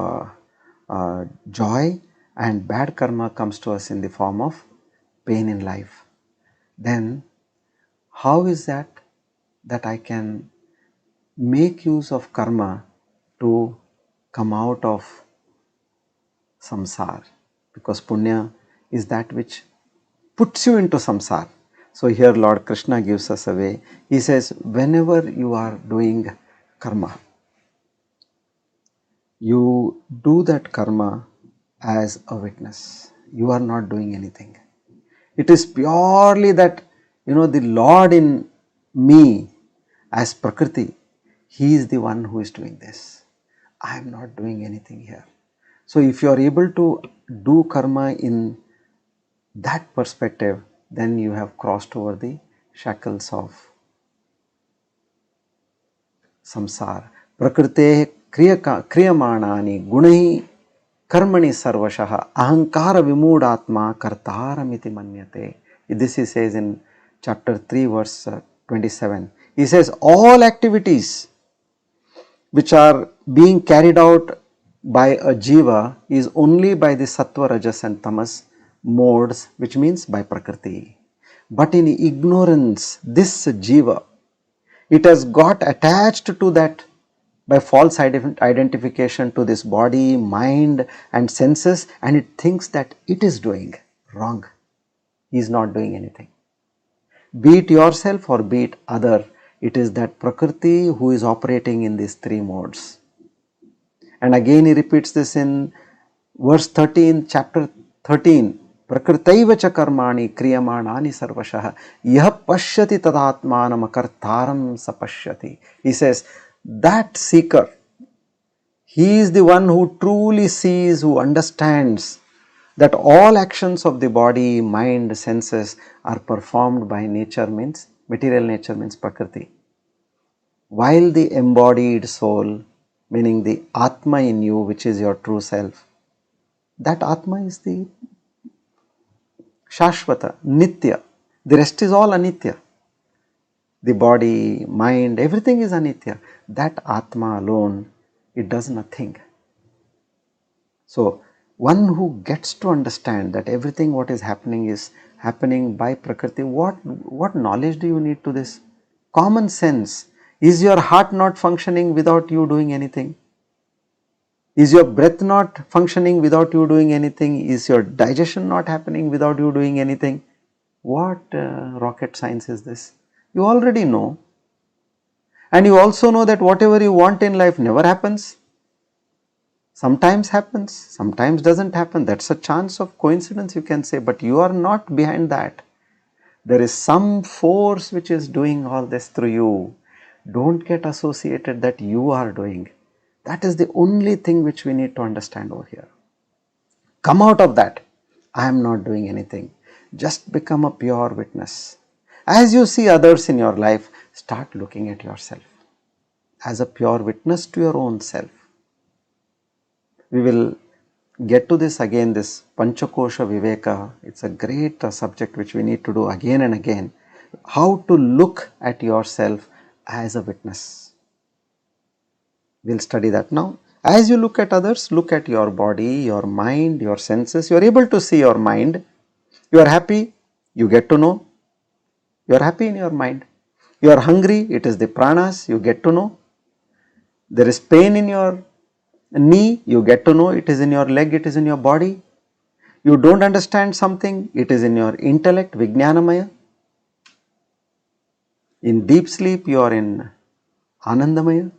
joy and bad karma comes to us in the form of pain in life. Then how is that I can make use of karma to come out of samsar? Because punya is that which puts you into samsar. So here Lord Krishna gives us a way. He says, whenever you are doing karma, you do that karma as a witness. You are not doing anything. It is purely that, the Lord in me as Prakriti, He is the one who is doing this. I am not doing anything here. So if you are able to do karma in that perspective, then you have crossed over the shackles of samsara. Prakrite kriyamanani gunai karmani sarvashaha ahankara vimudatma kartaramiti manyate. This he says in chapter 3 verse 27. He says all activities which are being carried out by a jiva is only by the sattva, rajas and tamas modes, which means by prakriti. But in ignorance, this jiva, it has got attached to that by false identification to this body, mind and senses, and it thinks that it is doing wrong. He is not doing anything. Be it yourself or be it other, it is that prakriti who is operating in these three modes. And again he repeats this in verse 13, chapter 13. Prakritaiva cha karmani kriyamanani sarvashah yah pashyati tadatmanam akartaram sapashyati. He says that seeker, he is the one who truly sees, who understands that all actions of the body, mind, senses are performed by nature, means material nature, means Prakriti. While the embodied soul, meaning the Atma in you, which is your true self, that Atma is the Shashvata, Nitya. The rest is all Anitya. The body, mind, everything is Anitya. That Atma alone, it does nothing. So, one who gets to understand that everything what is happening is happening by Prakriti, what knowledge do you need to this? Common sense. Is your heart not functioning without you doing anything? Is your breath not functioning without you doing anything? Is your digestion not happening without you doing anything? What rocket science is this? You already know. And you also know that whatever you want in life never happens. Sometimes happens, sometimes doesn't happen. That's a chance of coincidence, you can say, but you are not behind that. There is some force which is doing all this through you. Don't get associated that you are doing. That is the only thing which we need to understand over here. Come out of that. I am not doing anything. Just become a pure witness. As you see others in your life, start looking at yourself as a pure witness to your own self. We will get to this again, this Panchakosha Viveka. It's a great subject which we need to do again and again. How to look at yourself as a witness. We'll study that now. As you look at others, look at your body, your mind, your senses. You are able to see your mind. You are happy, you get to know. You are happy in your mind. You are hungry, it is the pranas, you get to know. There is pain in your knee, you get to know, it is in your leg, it is in your body. You don't understand something, it is in your intellect, Vijnanamaya. In deep sleep, you are in Anandamaya.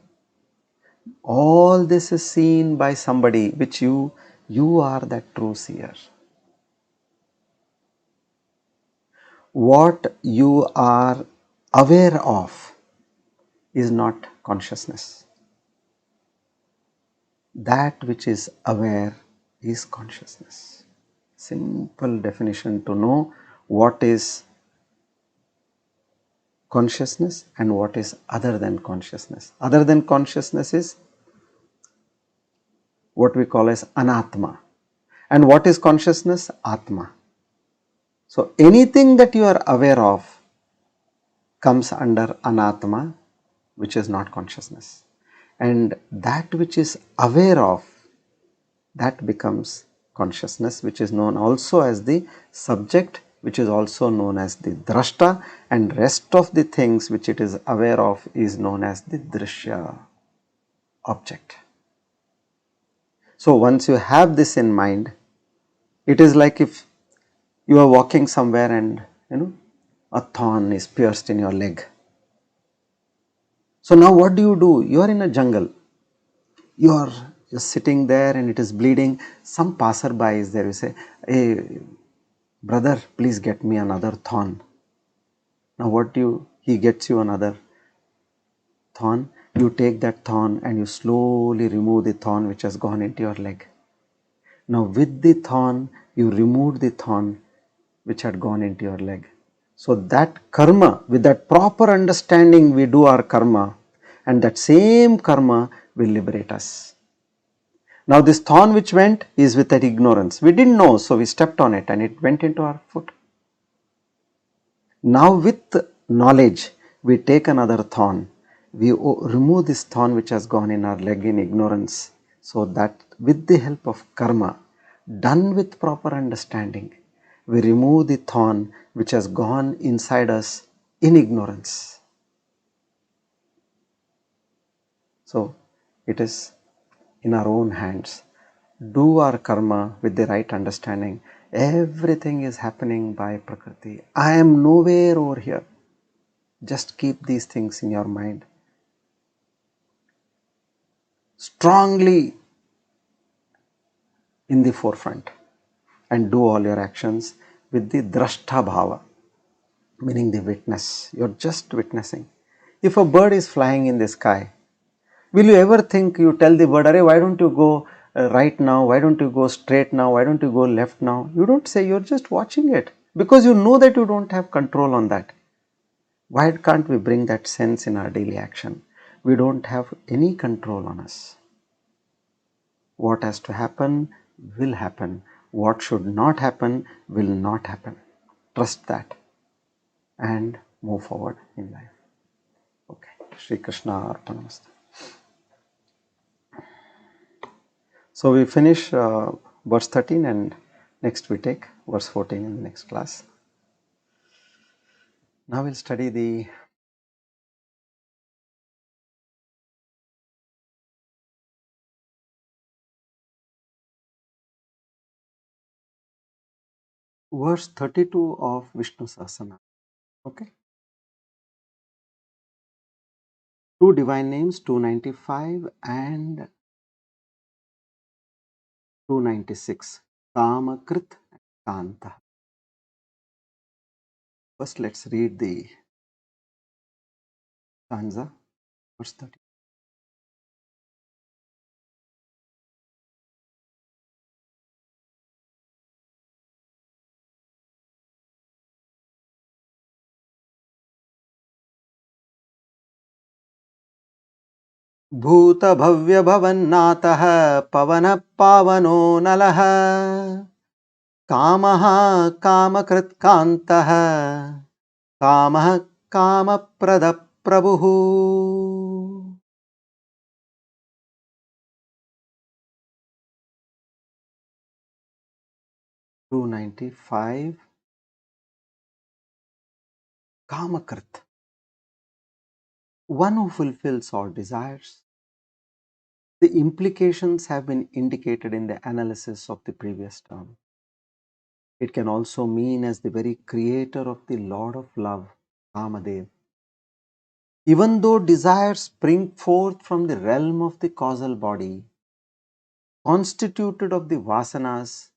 All this is seen by somebody which you are that true seer. What you are aware of is not consciousness. That which is aware is consciousness. Simple definition to know what is consciousness and what is other than consciousness. Other than consciousness is what we call as anatma. And what is consciousness? Atma. So anything that you are aware of comes under anatma, which is not consciousness. And that which is aware of, that becomes consciousness, which is known also as the subject, which is also known as the drashta, and rest of the things which it is aware of is known as the drishya, object. So once you have this in mind, it is like if you are walking somewhere and a thorn is pierced in your leg. So now what do? You are in a jungle. You are just sitting there and it is bleeding. Some passerby is there. You say, hey brother, please get me another thorn. Now he gets you another thorn. You take that thorn and you slowly remove the thorn which has gone into your leg. Now with the thorn, you remove the thorn which had gone into your leg. So that karma, with that proper understanding, we do our karma, and that same karma will liberate us. Now this thorn which went is with that ignorance. We didn't know, so we stepped on it and it went into our foot. Now with knowledge, we take another thorn. We remove this thorn which has gone in our leg in ignorance, so that with the help of karma, done with proper understanding, we remove the thorn which has gone inside us in ignorance. So it is in our own hands. Do our karma with the right understanding. Everything is happening by Prakriti. I am nowhere over here. Just keep these things in your mind. Strongly in the forefront. and do all your actions with the drashta bhava, meaning the witness. You're just witnessing. If a bird is flying in the sky, will you ever think, you tell the bird, "Arey, why don't you go right now? Why don't you go straight now? Why don't you go left now?" You don't say, you're just watching it because you know that you don't have control on that. Why can't we bring that sense in our daily action? We don't have any control on us. What has to happen will happen. What should not happen will not happen. Trust that and move forward in life. Okay. Shri Krishna Arpanamastu. So we finish verse 13 and next we take verse 14 in the next class. Now we'll study the verse 32 of Vishnu Sahasranam. Okay. Two divine names, 295 and 296. Kamakrit and Kanta. First let's read the stanza, verse 30. भूत भव्य भवन्नाथः पवन पावनो नलः कामः कामकृत् कान्तः कामः कामप्रद प्रभुः. 295. Kamakrit, one who fulfills all desires. The implications have been indicated in the analysis of the previous term. It can also mean as the very creator of the Lord of Love, Kamadev. Even though desires spring forth from the realm of the causal body, constituted of the vasanas,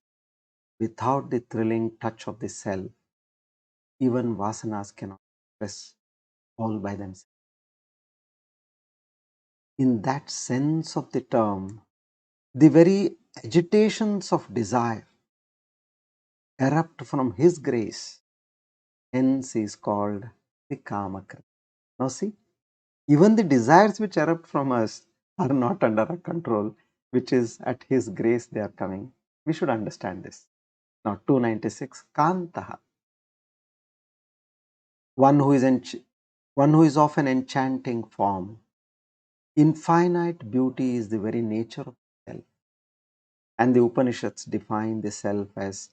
without the thrilling touch of the self, even vasanas cannot express all by themselves. In that sense of the term, the very agitations of desire erupt from His grace, hence He is called the Kamakrit. Now see, even the desires which erupt from us are not under our control, which is at His grace they are coming. We should understand this. Now 296, Kantaha, one who is of an enchanting form. Infinite beauty is the very nature of the self. And the Upanishads define the self as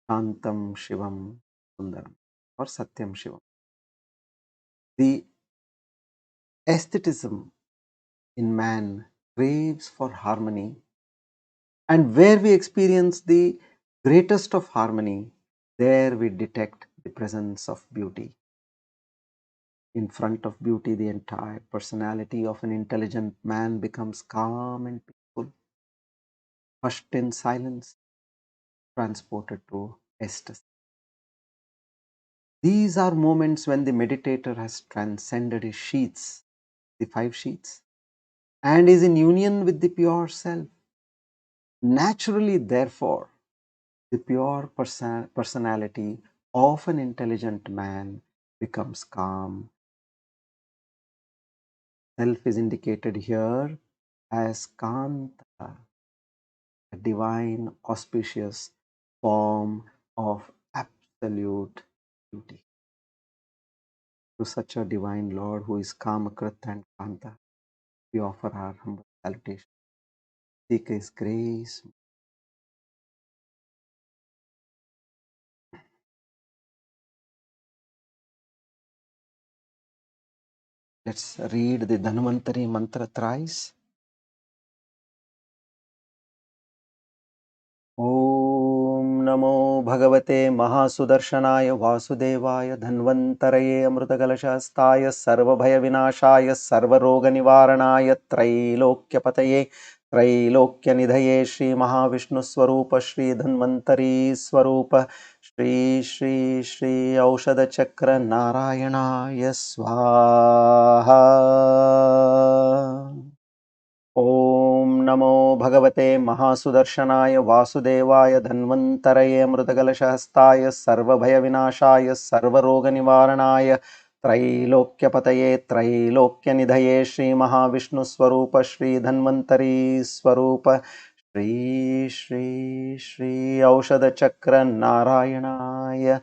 Shantam Shivam Sundaram or Satyam Shivam. The aestheticism in man craves for harmony, and where we experience the greatest of harmony, there we detect the presence of beauty. In front of beauty, the entire personality of an intelligent man becomes calm and peaceful, hushed in silence, transported to ecstasy. These are moments when the meditator has transcended his sheaths, the five sheaths, and is in union with the pure self. Naturally, therefore, the pure personality of an intelligent man becomes calm. Self is indicated here as Kanta, a divine, auspicious form of absolute beauty. To such a divine Lord who is Kamakrit and Kanta, we offer our humble salutation. Seek His grace. Let's read the Dhanvantari mantra thrice. Om Namo Bhagavate Mahasudarshanaaya Vasudevaya Dhanvantaraye Amrutakalashastaya Sarvabhaya Vinashaya Sarvaroga Nivaranaya Trailokyapataye त्रैलोक्य निधये श्री महाविष्णु स्वरूप श्री धन्वंतरी स्वरूप श्री श्री श्री औषध चक्र नारायणाय स्वाहा। ओम नमो भगवते महासुदर्शनाय वासुदेवाय धन्वन्तरये मृतकलशहस्ताय सर्वभयविनाशाय सर्वरोगनिवारणाय त्रैलोक्यपतये त्रैलोक्यनिधये श्री महाविष्णुस्वरूप श्री धन्वन्तरी स्वरूप श्री श्री श्री औषधचक्र नारायणाय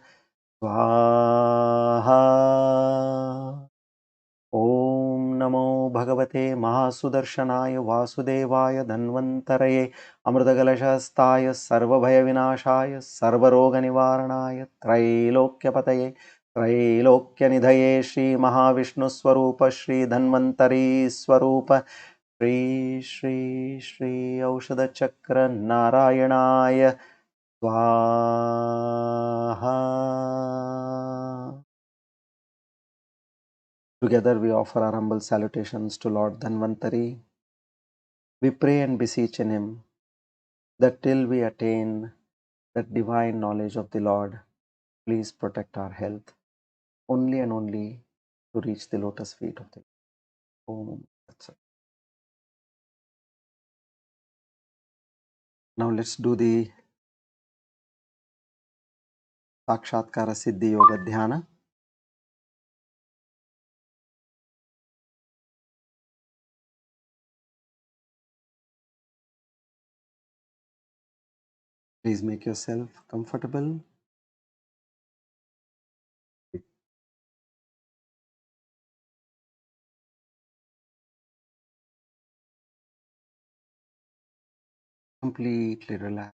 स्वाहा। ओम नमो भगवते महासुदर्शनाय वासुदेवाय धन्वन्तरये अमृतकलशहस्ताय सर्वभयविनाशाय सर्वरोगनिवारणाय त्रैलोक्यपतये त्रैलोक्यनिधये श्री महाविष्णुस्वरूप श्री धन्वन्तरी स्वरूप श्री श्री श्री औषधचक्र नारायणाय स्वाहा। Together we offer our humble salutations to Lord Dhanvantari. We pray and beseech in him that till we attain that divine knowledge of the Lord, please protect our health only and only to reach the lotus feet of the Lord. Om Tat Sat. Now let's do the Sakshatkara Siddhi Yoga Dhyana. Please make yourself comfortable. Completely relaxed.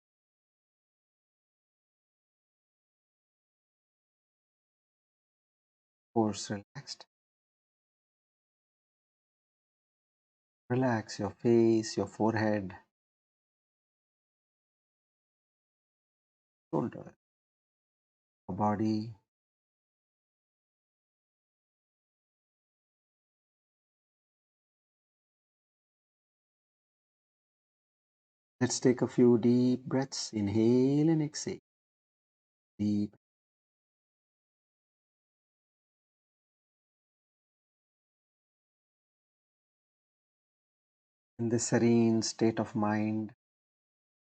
Force relaxed. Relax your face, your forehead, shoulder, your body. Let's take a few deep breaths. Inhale and exhale. Deep. In this serene state of mind,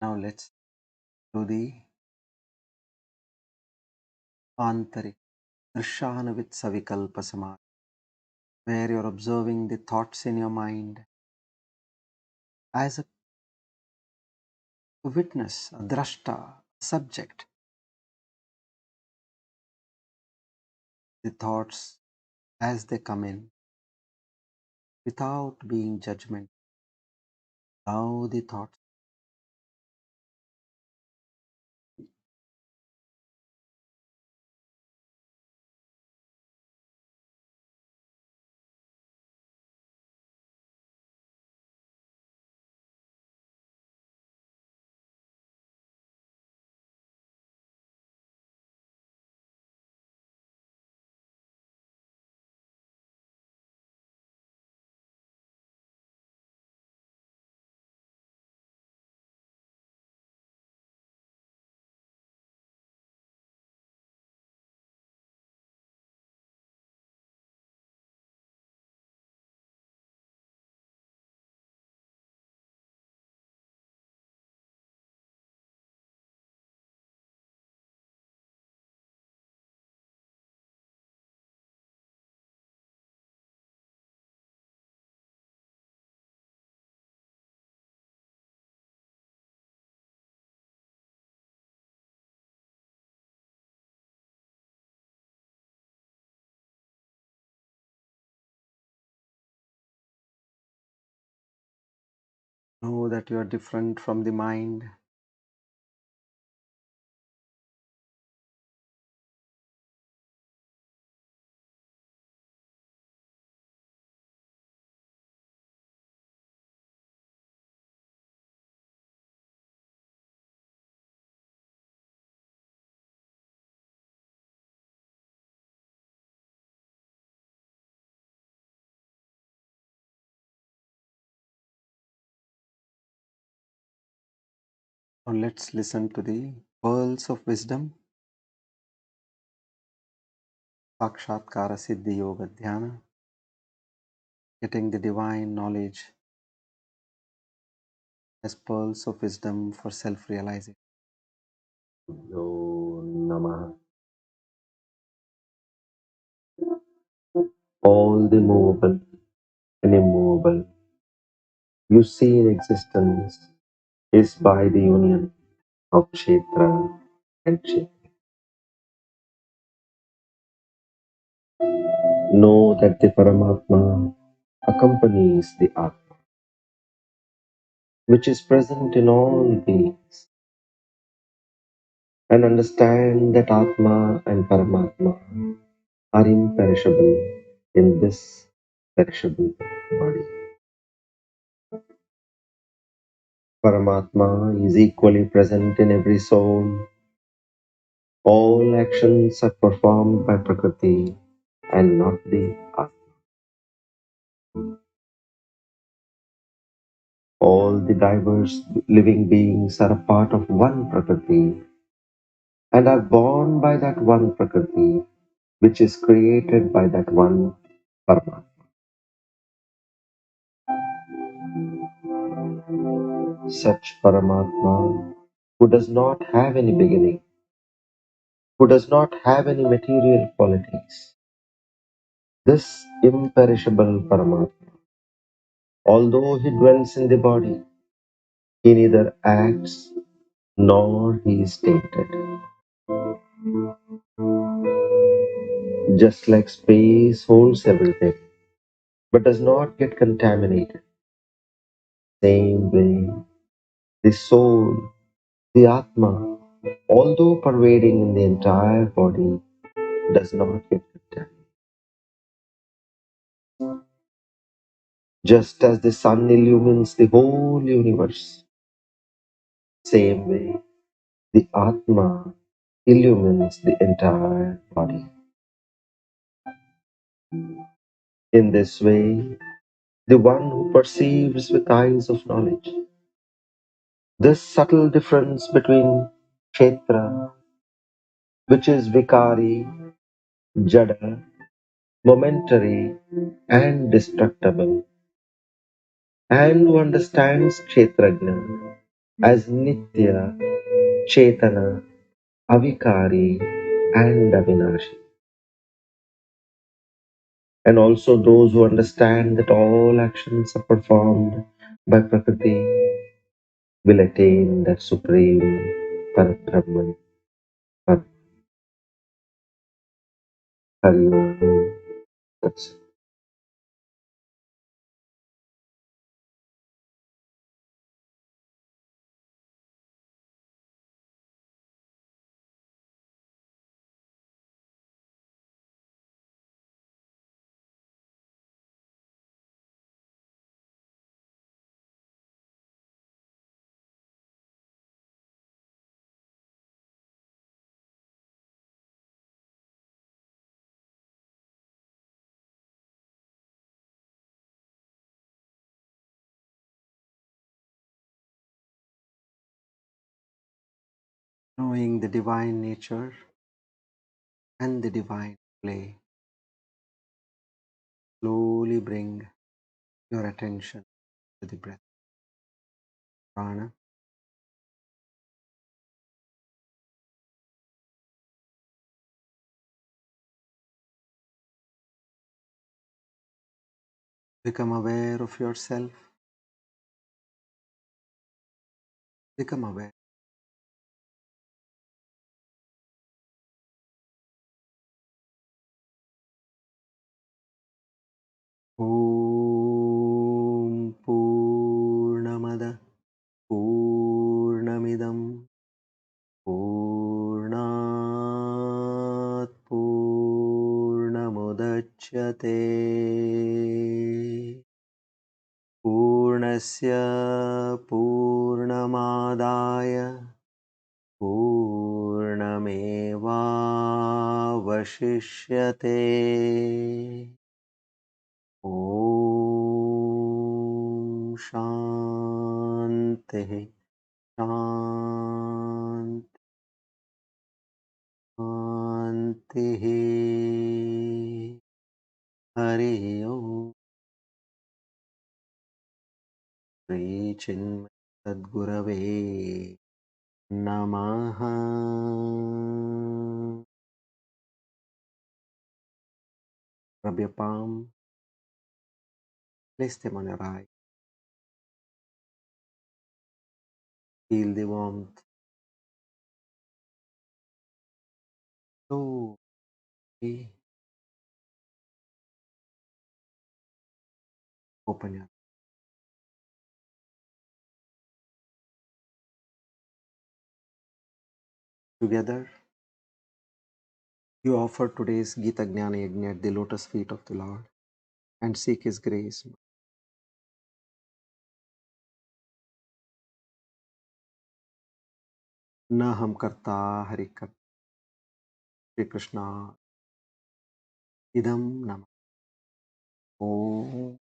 now let's do the Antarik Drishanavit Savikalpa Samadhi, where you're observing the thoughts in your mind as a witness, a drashta, subject. The thoughts as they come in, without being judgment. Allow the thoughts. Know that you are different from the mind. Now let's listen to the pearls of wisdom. Sakshatkara Siddhi Yoga Dhyana. Getting the divine knowledge as pearls of wisdom for self-realization. Yo Namah. All the movable and immovable you see in existence is by the union of Kshetra and Chit. Know that the Paramatma accompanies the Atma, which is present in all beings, and understand that Atma and Paramatma are imperishable in this perishable body. Paramatma is equally present in every soul. All actions are performed by Prakriti and not the Atma. All the diverse living beings are a part of one Prakriti and are born by that one Prakriti, which is created by that one Paramatma. Such Paramatma, who does not have any beginning, who does not have any material qualities, this imperishable Paramatma, although he dwells in the body, he neither acts nor he is tainted. Just like space holds everything but does not get contaminated, same way the soul, the Atma, although pervading in the entire body, does not get contaminated. Just as the sun illumines the whole universe, same way the Atma illumines the entire body. In this way, the one who perceives with eyes of knowledge this subtle difference between Kshetra, which is Vikari, Jada, momentary, and destructible, and who understands Kshetrajna as Nitya, Chetana, Avikari, and Avinashi. And also those who understand that all actions are performed by Prakriti will attain that supreme Parabrahman. Hari Om. That's it. Knowing the divine nature and the divine play, slowly bring your attention to the breath. Prana. Become aware of yourself. Become aware. Om Purnamada Purnamidam Purnat Purnamudachyate Purnasya Purnamadaya Purnamevavashishyate. Om Shanti Shanti Hari ओम श्री चिन्मय सद्गुरवे नमः। Rub your palm, place them on your eye, feel the warmth. Slowly open your eyes. Together, you offer today's Gita Jnana Yajna at the lotus feet of the Lord and seek His grace. Na ham karta hari karta Shri Krishna idam nama. Om.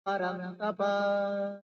Param Tapa